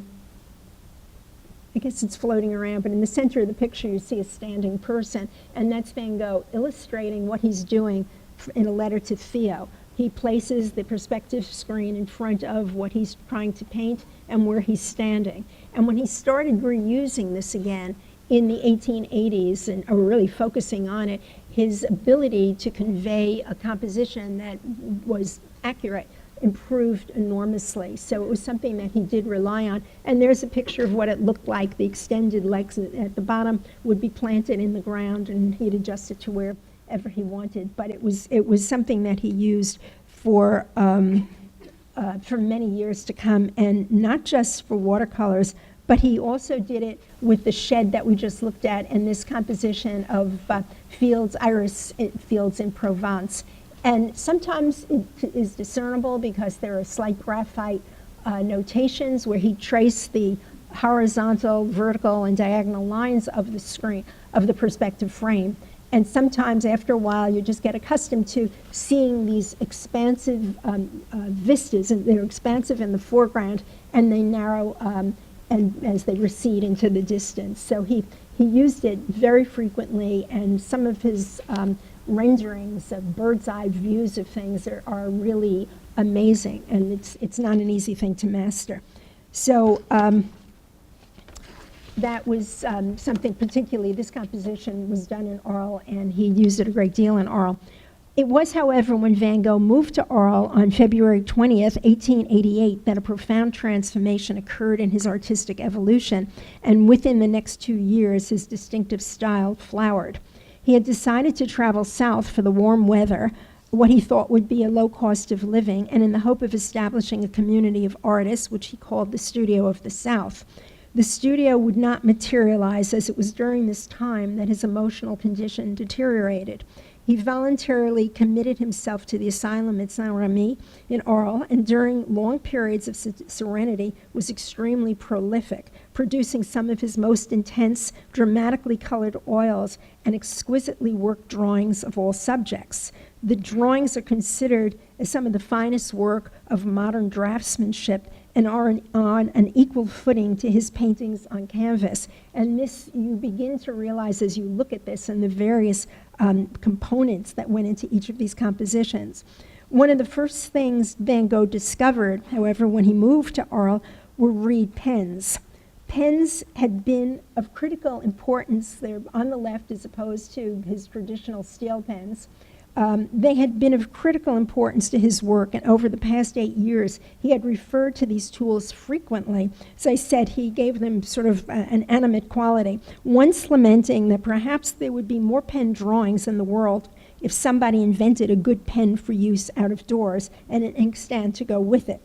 guess it's floating around, but in the center of the picture you see a standing person, and that's Van Gogh illustrating what he's doing in a letter to Theo. He places the perspective screen in front of what he's trying to paint and where he's standing. And when he started reusing this again in the 1880s, and really focusing on it, his ability to convey a composition that was accurate improved enormously. So it was something that he did rely on. And there's a picture of what it looked like. The extended legs at the bottom would be planted in the ground, and he'd adjust it to wherever he wanted. But it was something that he used for many years to come, and not just for watercolors, but he also did it with the shed that we just looked at and this composition of iris fields in Provence. And sometimes it is discernible because there are slight graphite notations where he traced the horizontal, vertical, and diagonal lines of the screen, of the perspective frame. And sometimes after a while you just get accustomed to seeing these expansive vistas, and they're expansive in the foreground and they narrow and as they recede into the distance. So he used it very frequently, and some of his renderings of bird's eye views of things are really amazing, and it's not an easy thing to master. So that was something particularly, this composition was done in Arles, and he used it a great deal in Arles. It was, however, when Van Gogh moved to Arles on February 20th, 1888, that a profound transformation occurred in his artistic evolution, and within the next 2 years, his distinctive style flowered. He had decided to travel south for the warm weather, what he thought would be a low cost of living, and in the hope of establishing a community of artists, which he called the Studio of the South. The studio would not materialize, as it was during this time that his emotional condition deteriorated. He voluntarily committed himself to the asylum at Saint-Remy in Arles, and during long periods of serenity was extremely prolific, producing some of his most intense, dramatically colored oils and exquisitely worked drawings of all subjects. The drawings are considered as some of the finest work of modern draftsmanship and are on an equal footing to his paintings on canvas. And this, you begin to realize as you look at this and the various components that went into each of these compositions. One of the first things Van Gogh discovered, however, when he moved to Arles, were reed pens. Pens had been of critical importance. They're on the left as opposed to his traditional steel pens. They had been of critical importance to his work, and over the past 8 years, he had referred to these tools frequently. As I said, he gave them sort of an animate quality, once lamenting that perhaps there would be more pen drawings in the world if somebody invented a good pen for use out of doors and an inkstand to go with it.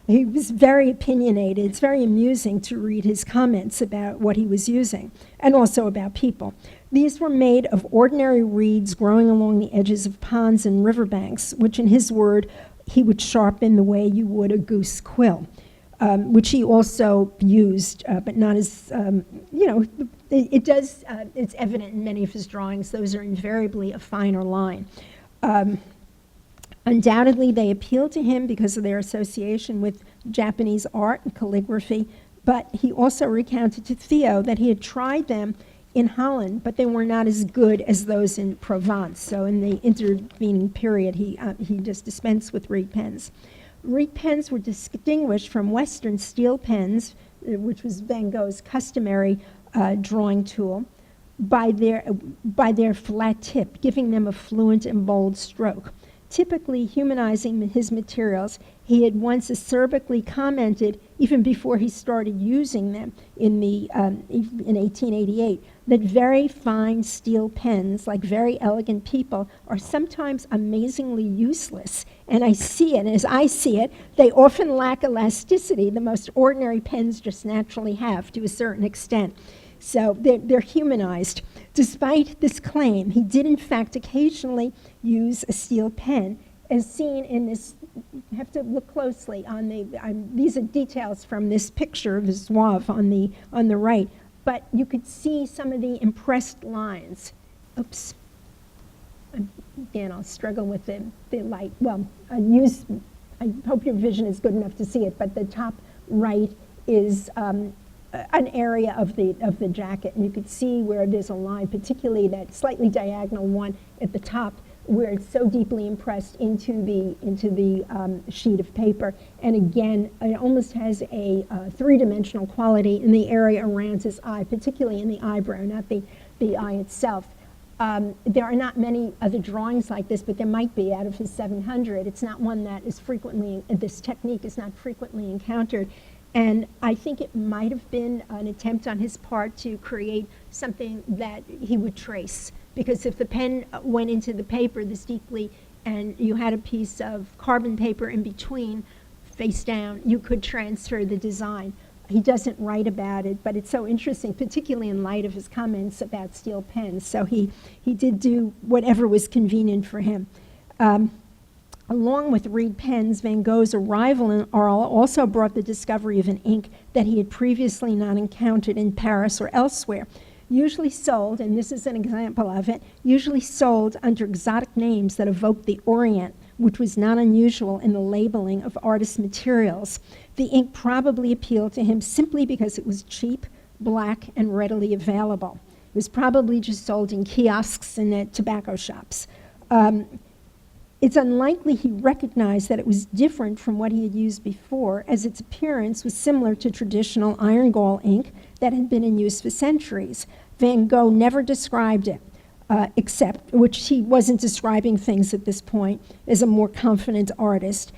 He was very opinionated. It's very amusing to read his comments about what he was using, and also about people. These were made of ordinary reeds growing along the edges of ponds and riverbanks, which in his word, he would sharpen the way you would a goose quill, which he also used, but not as, it's evident in many of his drawings. Those are invariably a finer line. Undoubtedly, they appealed to him because of their association with Japanese art and calligraphy, but he also recounted to Theo that he had tried them in Holland, but they were not as good as those in Provence. So in the intervening period, he just dispensed with reed pens. Reed pens were distinguished from Western steel pens, which was Van Gogh's customary drawing tool, by their flat tip, giving them a fluent and bold stroke. Typically humanizing his materials, he had once acerbically commented, even before he started using them in 1888, that very fine steel pens, like very elegant people, are sometimes amazingly useless. And I see it, and as I see it, they often lack elasticity. The most ordinary pens just naturally have, to a certain extent. So they're humanized. Despite this claim, he did in fact occasionally use a steel pen, as seen in this. You have to look closely on these are details from this picture of Zouave on the right, but you could see some of the impressed lines. Again, I'll struggle with the light. Well, I hope your vision is good enough to see it, but the top right is an area of the jacket, and you could see where there's a line, particularly that slightly diagonal one at the top, where it's so deeply impressed into the sheet of paper. And again, it almost has a three-dimensional quality in the area around his eye, particularly in the eyebrow, not the eye itself. There are not many other drawings like this, but there might be out of his 700. It's not one that is frequently, this technique is not frequently encountered. And I think it might have been an attempt on his part to create something that he would trace. Because if the pen went into the paper this deeply and you had a piece of carbon paper in between, face down, you could transfer the design. He doesn't write about it, but it's so interesting, particularly in light of his comments about steel pens. So he did do whatever was convenient for him. Along with reed pens, Van Gogh's arrival in Arles also brought the discovery of an ink that he had previously not encountered in Paris or elsewhere. Usually sold, and this is an example of it, usually sold under exotic names that evoked the Orient, which was not unusual in the labeling of artist materials. The ink probably appealed to him simply because it was cheap, black, and readily available. It was probably just sold in kiosks and at tobacco shops. It's unlikely he recognized that it was different from what he had used before, as its appearance was similar to traditional iron gall ink that had been in use for centuries. Van Gogh never described it, except, which he wasn't describing things at this point, as a more confident artist.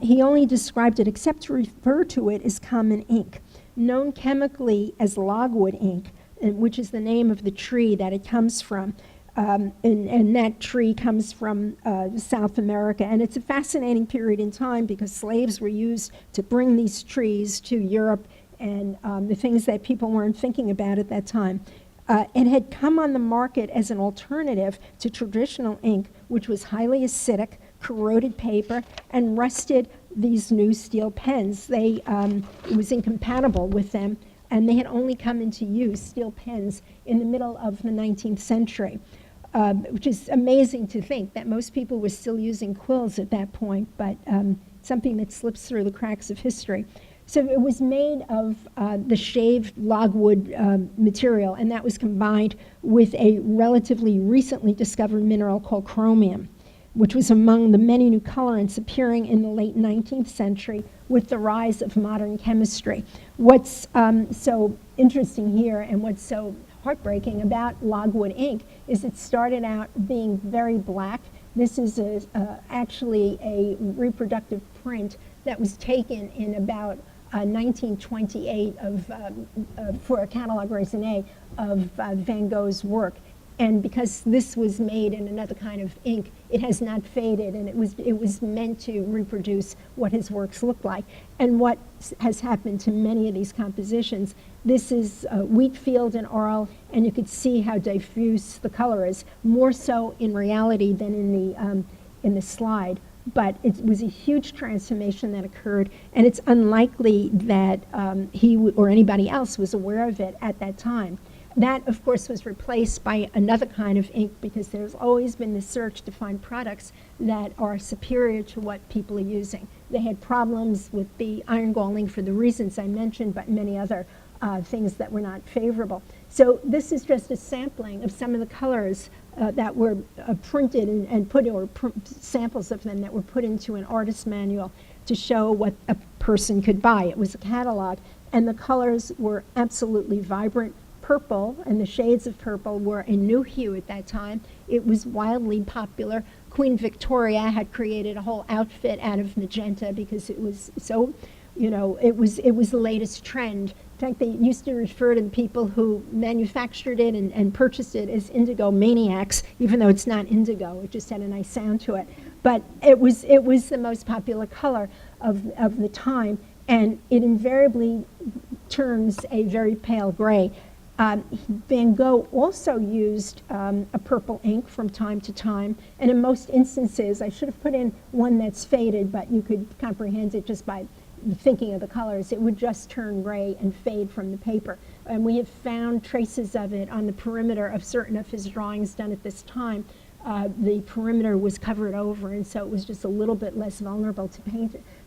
He only described it except to refer to it as common ink. Known chemically as logwood ink, which is the name of the tree that it comes from, and that tree comes from South America. And it's a fascinating period in time because slaves were used to bring these trees to Europe and the things that people weren't thinking about at that time. It had come on the market as an alternative to traditional ink, which was highly acidic, corroded paper, and rusted these new steel pens. It was incompatible with them, and they had only come into use, steel pens, in the middle of the 19th century, which is amazing to think that most people were still using quills at that point, but something that slips through the cracks of history. So it was made of the shaved logwood material, and that was combined with a relatively recently discovered mineral called chromium, which was among the many new colorants appearing in the late 19th century with the rise of modern chemistry. What's so interesting here and what's so heartbreaking about logwood ink is it started out being very black. This is actually a reproductive print that was taken in about 1928 for a catalogue raisonné of Van Gogh's work. And because this was made in another kind of ink, it has not faded, and it was meant to reproduce what his works look like. And what has happened to many of these compositions, this is Wheatfield and Arles, and you could see how diffuse the color is, more so in reality than in the slide. But it was a huge transformation that occurred, and it's unlikely that he or anybody else was aware of it at that time. That, of course, was replaced by another kind of ink because there's always been the search to find products that are superior to what people are using. They had problems with the iron gall ink for the reasons I mentioned, but many other things that were not favorable. So this is just a sampling of some of the colors that were printed and put, or samples of them that were put into an artist's manual to show what a person could buy. It was a catalog, and the colors were absolutely vibrant. Purple, and the shades of purple were a new hue at that time. It was wildly popular. Queen Victoria had created a whole outfit out of magenta because it was so, it was the latest trend. In fact, they used to refer to the people who manufactured it and purchased it as indigo maniacs, even though it's not indigo. It just had a nice sound to it. But it was the most popular color of the time, and it invariably turns a very pale gray. Van Gogh also used a purple ink from time to time, and in most instances, I should have put in one that's faded, but you could comprehend it just by thinking of the colors. It would just turn gray and fade from the paper. And we have found traces of it on the perimeter of certain of his drawings done at this time. The perimeter was covered over, and so it was just a little bit less vulnerable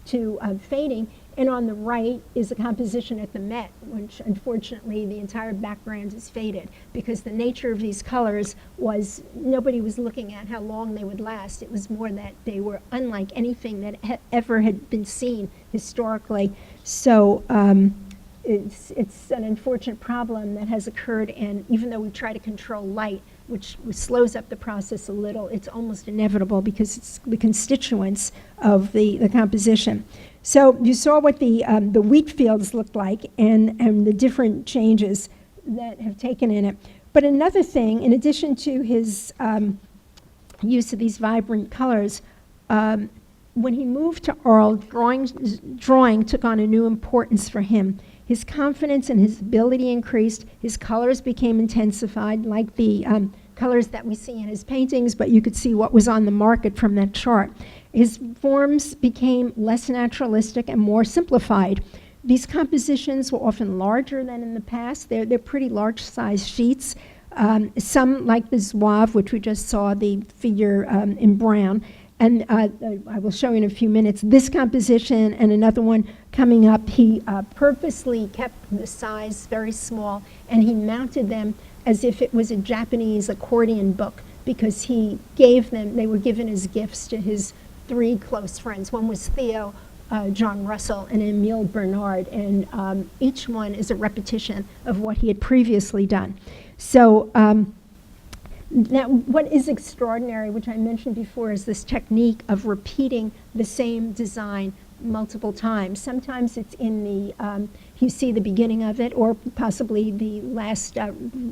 to fading. And on the right is a composition at the Met, which unfortunately the entire background is faded because the nature of these colors was nobody was looking at how long they would last. It was more that they were unlike anything that ever had been seen historically. So it's an unfortunate problem that has occurred, and even though we try to control light, which slows up the process a little. It's almost inevitable because it's the constituents of the composition. So you saw what the wheat fields looked like and the different changes that have taken in it. But another thing, in addition to his use of these vibrant colors, when he moved to Arles, drawing took on a new importance for him. His confidence and his ability increased. His colors became intensified, like the colors that we see in his paintings, but you could see what was on the market from that chart. His forms became less naturalistic and more simplified. These compositions were often larger than in the past. They're pretty large-sized sheets. Some, like the Zouave, which we just saw, the figure in brown. And I will show you in a few minutes this composition and another one coming up. He purposely kept the size very small, and he mounted them as if it was a Japanese accordion book, because he gave them, they were given as gifts to his 3 close friends. One was Theo, John Russell, and Emile Bernard, and each one is a repetition of what he had previously done. So now, what is extraordinary, which I mentioned before, is this technique of repeating the same design multiple times. Sometimes it's in the, you see the beginning of it, or possibly the last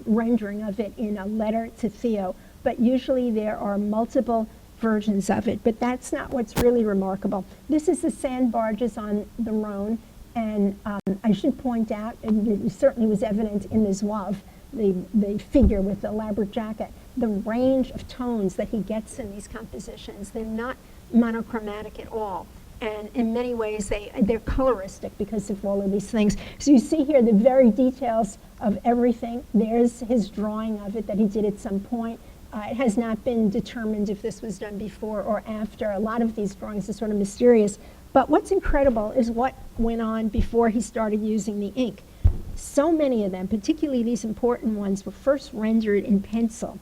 rendering of it in a letter to Theo, but usually there are multiple versions of it, but that's not what's really remarkable. This is the sand barges on the Rhone, and I should point out, and it certainly was evident in the Zouave, the figure with the elaborate jacket, the range of tones that he gets in these compositions. They're not monochromatic at all. And in many ways, they're coloristic because of all of these things. So you see here the very details of everything. There's his drawing of it that he did at some point. It has not been determined if this was done before or after. A lot of these drawings are sort of mysterious. But what's incredible is what went on before he started using the ink. So many of them, particularly these important ones, were first rendered in pencil,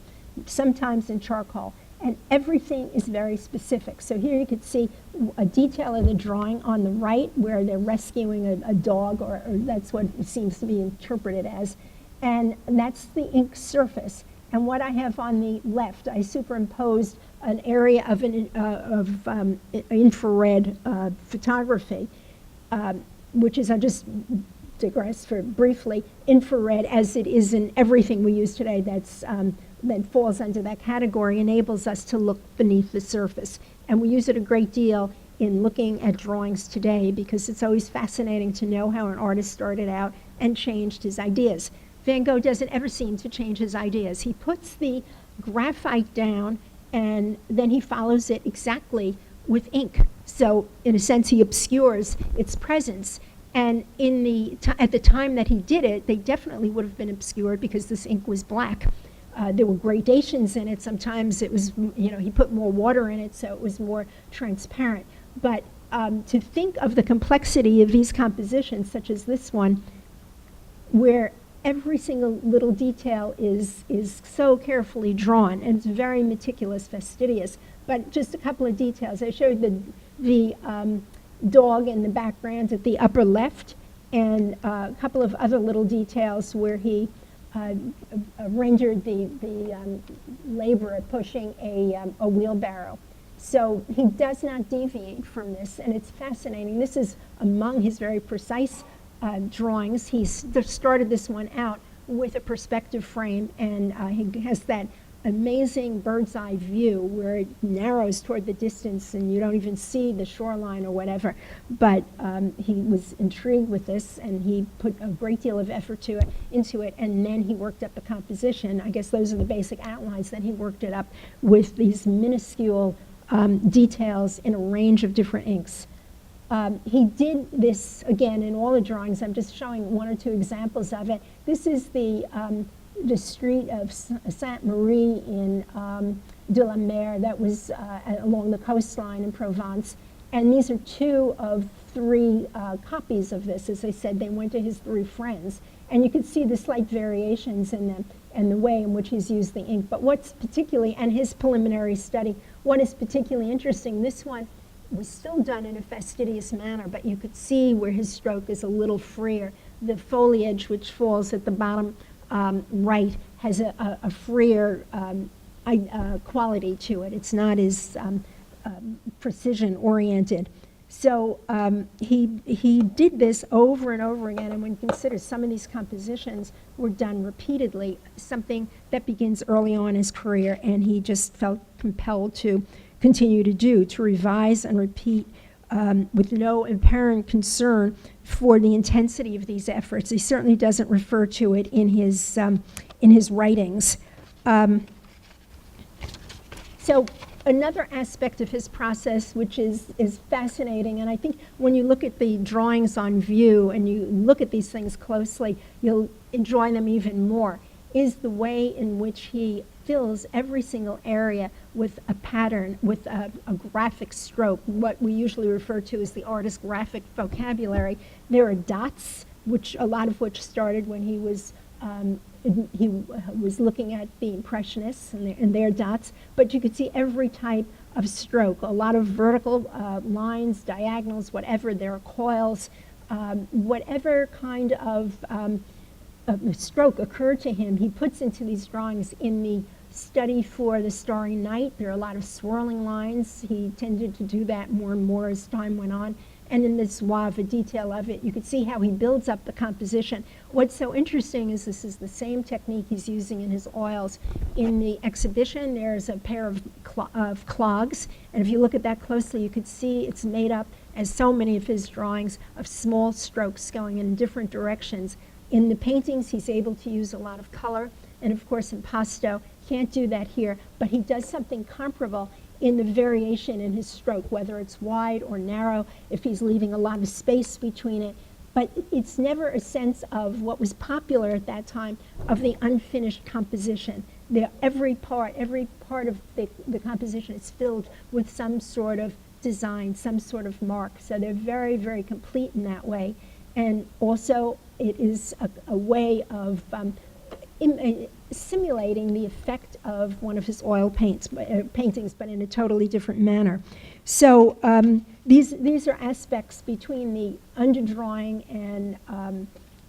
sometimes in charcoal, and everything is very specific. So here you could see a detail of the drawing on the right where they're rescuing a dog, or that's what it seems to be interpreted as, and that's the ink surface. And what I have on the left, I superimposed an area of infrared photography, which is, I just digress for briefly, infrared, as it is in everything we use today that's that falls under that category, enables us to look beneath the surface. And we use it a great deal in looking at drawings today, because it's always fascinating to know how an artist started out and changed his ideas. Van Gogh doesn't ever seem to change his ideas. He puts the graphite down, and then he follows it exactly with ink. So in a sense, he obscures its presence. And in at the time that he did it, they definitely would have been obscured because this ink was black. There were gradations in it. Sometimes it was, he put more water in it, so it was more transparent. But to think of the complexity of these compositions, such as this one, where every single little detail is so carefully drawn, and it's very meticulous, fastidious. But just a couple of details. I showed the dog in the background at the upper left, and a couple of other little details where he rendered the laborer pushing a wheelbarrow. So he does not deviate from this, and it's fascinating. This is among his very precise drawings. He started this one out with a perspective frame, and he has that amazing bird's eye view where it narrows toward the distance and you don't even see the shoreline or whatever. But he was intrigued with this, and he put a great deal of effort into it, and then he worked up the composition. I guess those are the basic outlines. Then he worked it up with these minuscule details in a range of different inks. He did this, again, in all the drawings. I'm just showing one or two examples of it. This is the street of Sainte-Marie in de la Mer that was along the coastline in Provence. And these are 2 of 3 copies of this. As I said, they went to his 3 friends. And you can see the slight variations in them and the way in which he's used the ink. But what's particularly, and his preliminary study, what is particularly interesting, this one was still done in a fastidious manner, but you could see where his stroke is a little freer. The foliage, which falls at the bottom right, has a freer quality to it. It's not as precision-oriented. So he did this over and over again, and when you consider some of these compositions were done repeatedly, something that begins early on in his career, and he just felt compelled to continue to do, to revise and repeat with no apparent concern for the intensity of these efforts. He certainly doesn't refer to it in his writings. So another aspect of his process, which is fascinating, and I think when you look at the drawings on view and you look at these things closely, you'll enjoy them even more, is the way in which he fills every single area with a pattern, with a graphic stroke, what we usually refer to as the artist's graphic vocabulary. There are dots, which a lot of which started when he was looking at the Impressionists and their dots, but you could see every type of stroke, a lot of vertical lines, diagonals, whatever, there are coils, whatever kind of stroke occurred to him, he puts into these drawings. In the study for The Starry Night, there are a lot of swirling lines. He tended to do that more and more as time went on. And in the Zouave, a detail of it, you could see how he builds up the composition. What's so interesting is this is the same technique he's using in his oils. In the exhibition, there's a pair of clogs, and if you look at that closely, you could see it's made up, as so many of his drawings, of small strokes going in different directions. In the paintings, he's able to use a lot of color, and of course, impasto, can't do that here, but he does something comparable in the variation in his stroke, whether it's wide or narrow, if he's leaving a lot of space between it. But it's never a sense of what was popular at that time, of the unfinished composition. Every part of the composition is filled with some sort of design, some sort of mark. So they're very, very complete in that way. And also, it is a way of simulating the effect of one of his oil paintings, but in a totally different manner. So these are aspects between the underdrawing and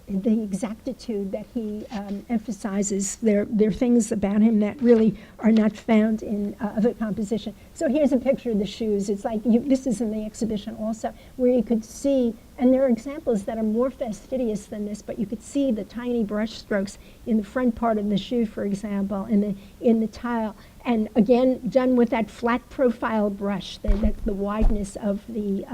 the exactitude that he emphasizes. There are things about him that really are not found in other composition. So here's a picture of the shoes. It's like, this is in the exhibition also, where you could see, and there are examples that are more fastidious than this, but you could see the tiny brush strokes in the front part of the shoe, for example, in the tile. And again, done with that flat profile brush, the wideness of the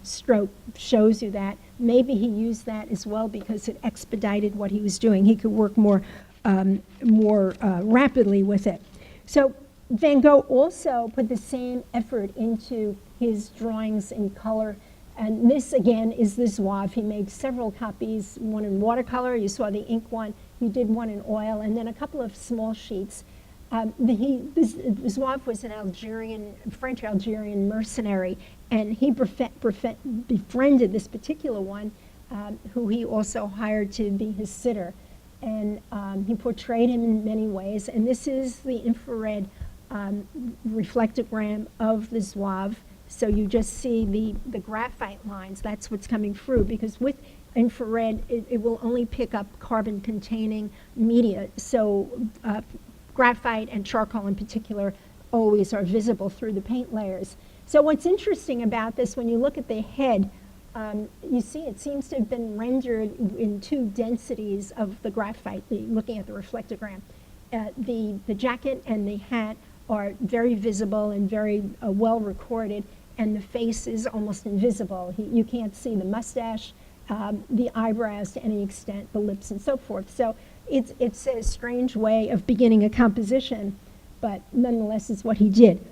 stroke shows you that. Maybe he used that as well because it expedited what he was doing. He could work more rapidly with it. So Van Gogh also put the same effort into his drawings in color. And this, again, is the Zouave. He made several copies, one in watercolor. You saw the ink one. He did one in oil, and then a couple of small sheets. Zouave was an French-Algerian mercenary, and he befriended this particular one, who he also hired to be his sitter. And he portrayed him in many ways, and this is the infrared reflectogram of the Zouave. So you just see the graphite lines. That's what's coming through, because with infrared, it will only pick up carbon-containing media. So graphite and charcoal in particular always are visible through the paint layers. So what's interesting about this, when you look at the head, you see it seems to have been rendered in two densities of the graphite, looking at the reflectogram. The jacket and the hat are very visible and very well recorded, and the face is almost invisible. You can't see the mustache, the eyebrows to any extent, the lips and so forth. So it's a strange way of beginning a composition, but nonetheless it's what he did.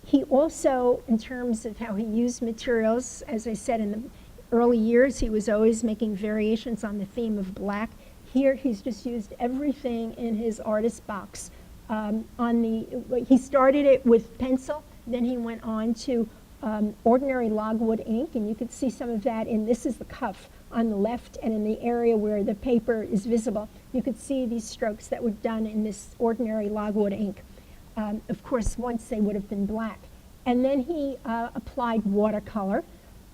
He also, in terms of how he used materials, as I said, in the early years, he was always making variations on the theme of black. Here he's just used everything in his artist box. He started it with pencil, then he went on to ordinary logwood ink, and you could see some of that this is the cuff on the left, and in the area where the paper is visible, you could see these strokes that were done in this ordinary logwood ink. Of course, once they would have been black. And then he applied watercolor,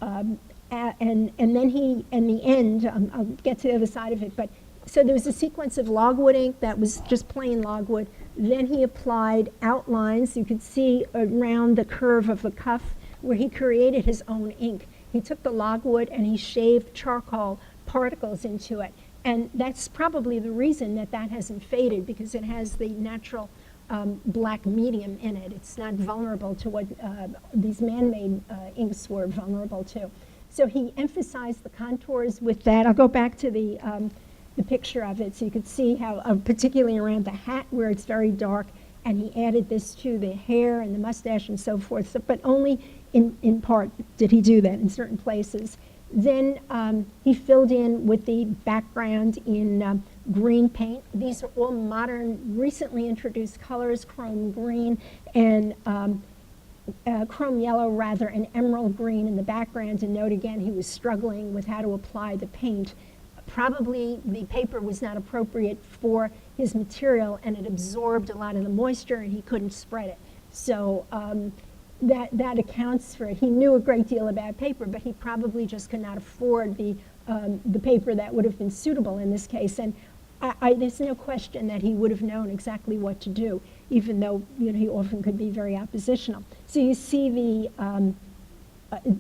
and then he, in the end, I'll get to the other side of it, but So there was a sequence of logwood ink that was just plain logwood. Then he applied outlines. You could see around the curve of the cuff where he created his own ink. He took the logwood and he shaved charcoal particles into it. And that's probably the reason that that hasn't faded, because it has the natural black medium in it. It's not vulnerable to what these man-made inks were vulnerable to. So he emphasized the contours with that. I'll go back to the picture of it so you could see how, particularly around the hat where it's very dark, and he added this to the hair and the mustache and so forth, so, but only in part did he do that, in certain places. Then he filled in with the background in green paint. These are all modern, recently introduced colors, chrome green and chrome yellow rather, and emerald green in the background. And note again, he was struggling with how to apply the paint. Probably the paper was not appropriate for his material, and it absorbed a lot of the moisture and he couldn't spread it. So that accounts for it. He knew a great deal about paper, but he probably just could not afford the paper that would have been suitable in this case. And there's no question that he would have known exactly what to do, even though he often could be very oppositional. So you see the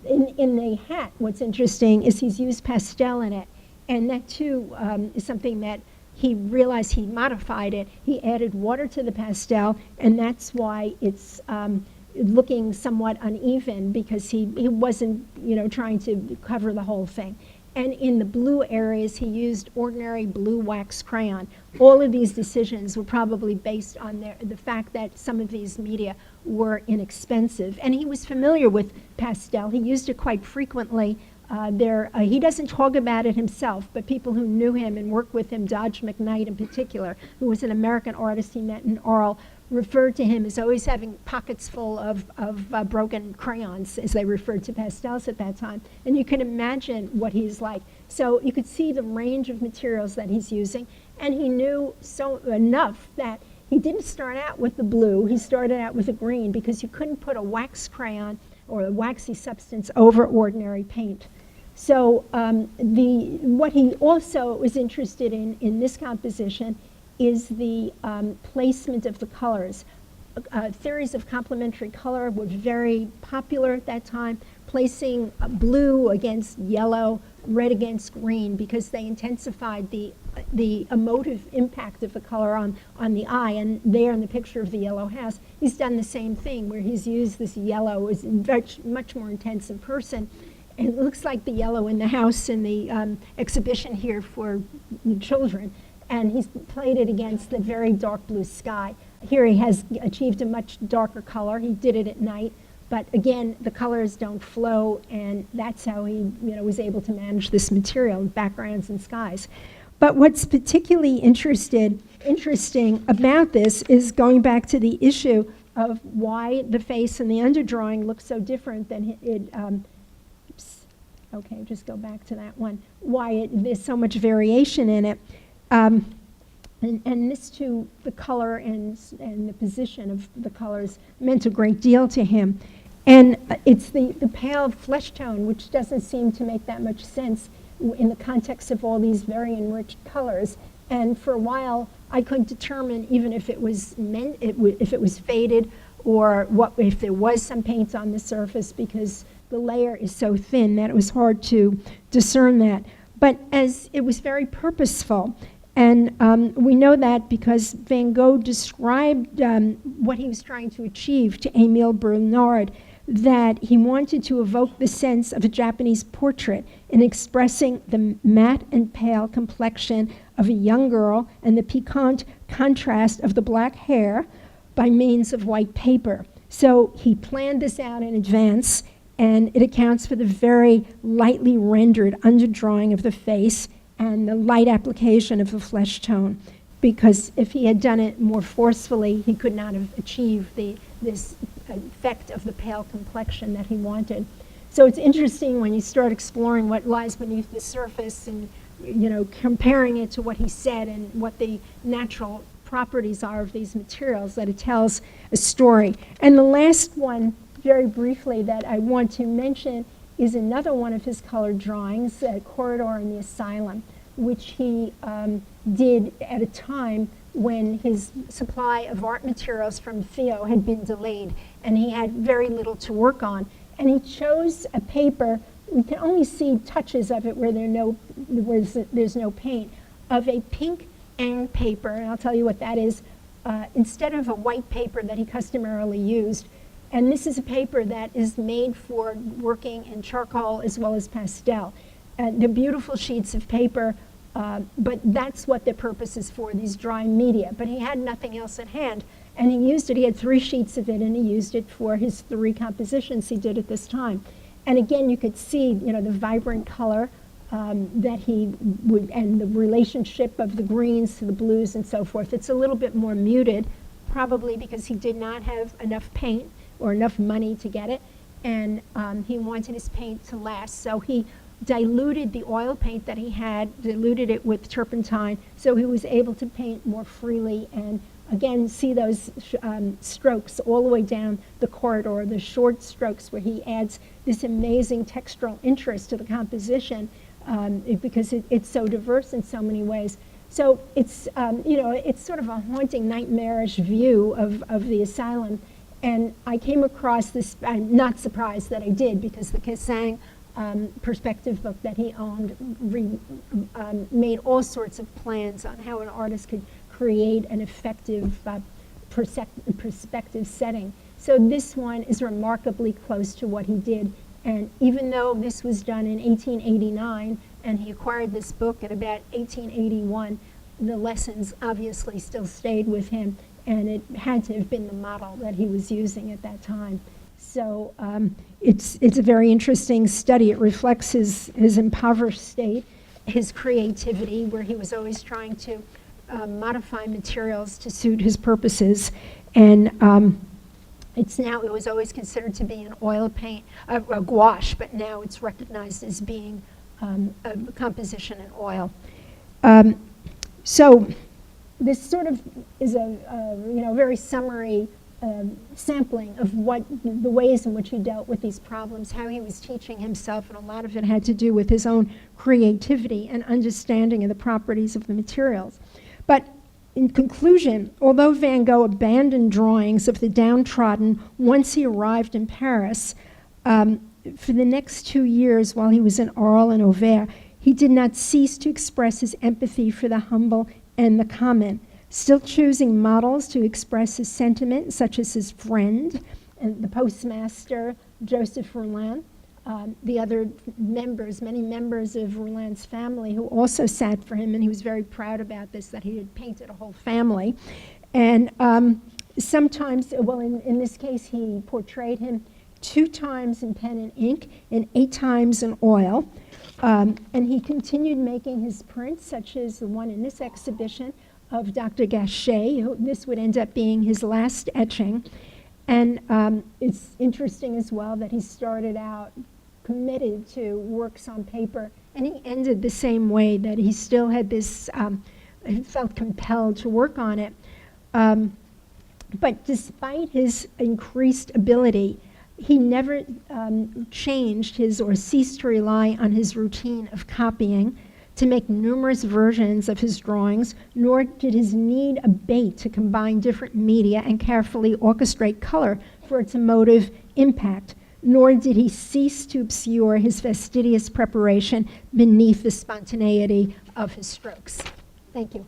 in the hat, what's interesting is he's used pastel in it, and that too is something that he realized. He modified it. He added water to the pastel, and that's why it's looking somewhat uneven, because he wasn't trying to cover the whole thing. And in the blue areas, he used ordinary blue wax crayon. All of these decisions were probably based on the fact that some of these media were inexpensive. And he was familiar with pastel. He used it quite frequently. He doesn't talk about it himself, but people who knew him and worked with him, Dodge McKnight in particular, who was an American artist he met in Arles, referred to him as always having pockets full of broken crayons, as they referred to pastels at that time. And you can imagine what he's like. So you could see the range of materials that he's using, and he knew enough that he didn't start out with the blue. He started out with a green, because you couldn't put a wax crayon or a waxy substance over ordinary paint. So what he also was interested in this composition is the placement of the colors. Theories of complementary color were very popular at that time, placing blue against yellow, red against green, because they intensified the emotive impact of the color on the eye. And there in the picture of the yellow house, he's done the same thing, where he's used this yellow as much more intense in person. And it looks like the yellow in the house in the exhibition here for children. And he's played it against the very dark blue sky. Here he has achieved a much darker color. He did it at night, but again, the colors don't flow, and that's how he was able to manage this material, backgrounds and skies. But what's particularly interesting about this is going back to the issue of why the face and the underdrawing look so different than it. Okay, just go back to that one. Why there's so much variation in it. And this too, the color and the position of the colors meant a great deal to him. And it's the pale flesh tone, which doesn't seem to make that much sense in the context of all these very enriched colors. And for a while, I couldn't determine even if it was if it was faded, or if there was some paint on the surface, because the layer is so thin that it was hard to discern that. But as it was very purposeful. And we know that because Van Gogh described what he was trying to achieve to Émile Bernard, that he wanted to evoke the sense of a Japanese portrait in expressing the matte and pale complexion of a young girl and the piquant contrast of the black hair by means of white paper. So he planned this out in advance, and it accounts for the very lightly rendered underdrawing of the face and the light application of the flesh tone, because if he had done it more forcefully, he could not have achieved this effect of the pale complexion that he wanted. So it's interesting when you start exploring what lies beneath the surface and comparing it to what he said and what the natural properties are of these materials, that it tells a story. And the last one, very briefly, that I want to mention is another one of his colored drawings, Corridor in the Asylum. which he did at a time when his supply of art materials from Theo had been delayed, and he had very little to work on. And he chose a paper, we can only see touches of it where there's no paint, of a pink ink paper, and I'll tell you what that is, instead of a white paper that he customarily used. And this is a paper that is made for working in charcoal as well as pastel. They're beautiful sheets of paper, but that's what their purpose is for, these dry media. But he had nothing else at hand, and he used it. He had 3 sheets of it, and he used it for his 3 compositions he did at this time. And again, you could see, the vibrant color that he would, and the relationship of the greens to the blues and so forth. It's a little bit more muted, probably because he did not have enough paint or enough money to get it, and he wanted his paint to last. So he diluted the oil paint that he had, diluted it with turpentine, so he was able to paint more freely. And again, see those strokes all the way down the corridor, the short strokes where he adds this amazing textural interest to the composition because it's so diverse in so many ways. So it's, it's sort of a haunting, nightmarish view of the asylum. And I came across this, I'm not surprised that I did, because the Kissang perspective book that he owned made all sorts of plans on how an artist could create an effective perspective setting. So this one is remarkably close to what he did. And even though this was done in 1889, and he acquired this book at about 1881, the lessons obviously still stayed with him, and it had to have been the model that he was using at that time. So it's a very interesting study. It reflects his impoverished state, his creativity, where he was always trying to modify materials to suit his purposes. And it was always considered to be an oil paint, a gouache, but now it's recognized as being a composition in oil. So this sort of is a very summary sampling of the ways in which he dealt with these problems, how he was teaching himself, and a lot of it had to do with his own creativity and understanding of the properties of the materials. But in conclusion, although Van Gogh abandoned drawings of the downtrodden once he arrived in Paris, for the next 2 years while he was in Arles and Auvers, he did not cease to express his empathy for the humble and the common, still choosing models to express his sentiment, such as his friend, and the postmaster, Joseph Roulin, the other members, many members of Roulin's family who also sat for him, and he was very proud about this, that he had painted a whole family. And sometimes, well, in this case, he portrayed him 2 times in pen and ink and 8 times in oil. And he continued making his prints, such as the one in this exhibition of Dr. Gouache. This would end up being his last etching. And it's interesting as well that he started out committed to works on paper, and he ended the same way, that he still had this, he felt compelled to work on it. But despite his increased ability, he never changed or ceased to rely on his routine of copying to make numerous versions of his drawings, nor did his need abate to combine different media and carefully orchestrate color for its emotive impact, nor did he cease to obscure his fastidious preparation beneath the spontaneity of his strokes. Thank you.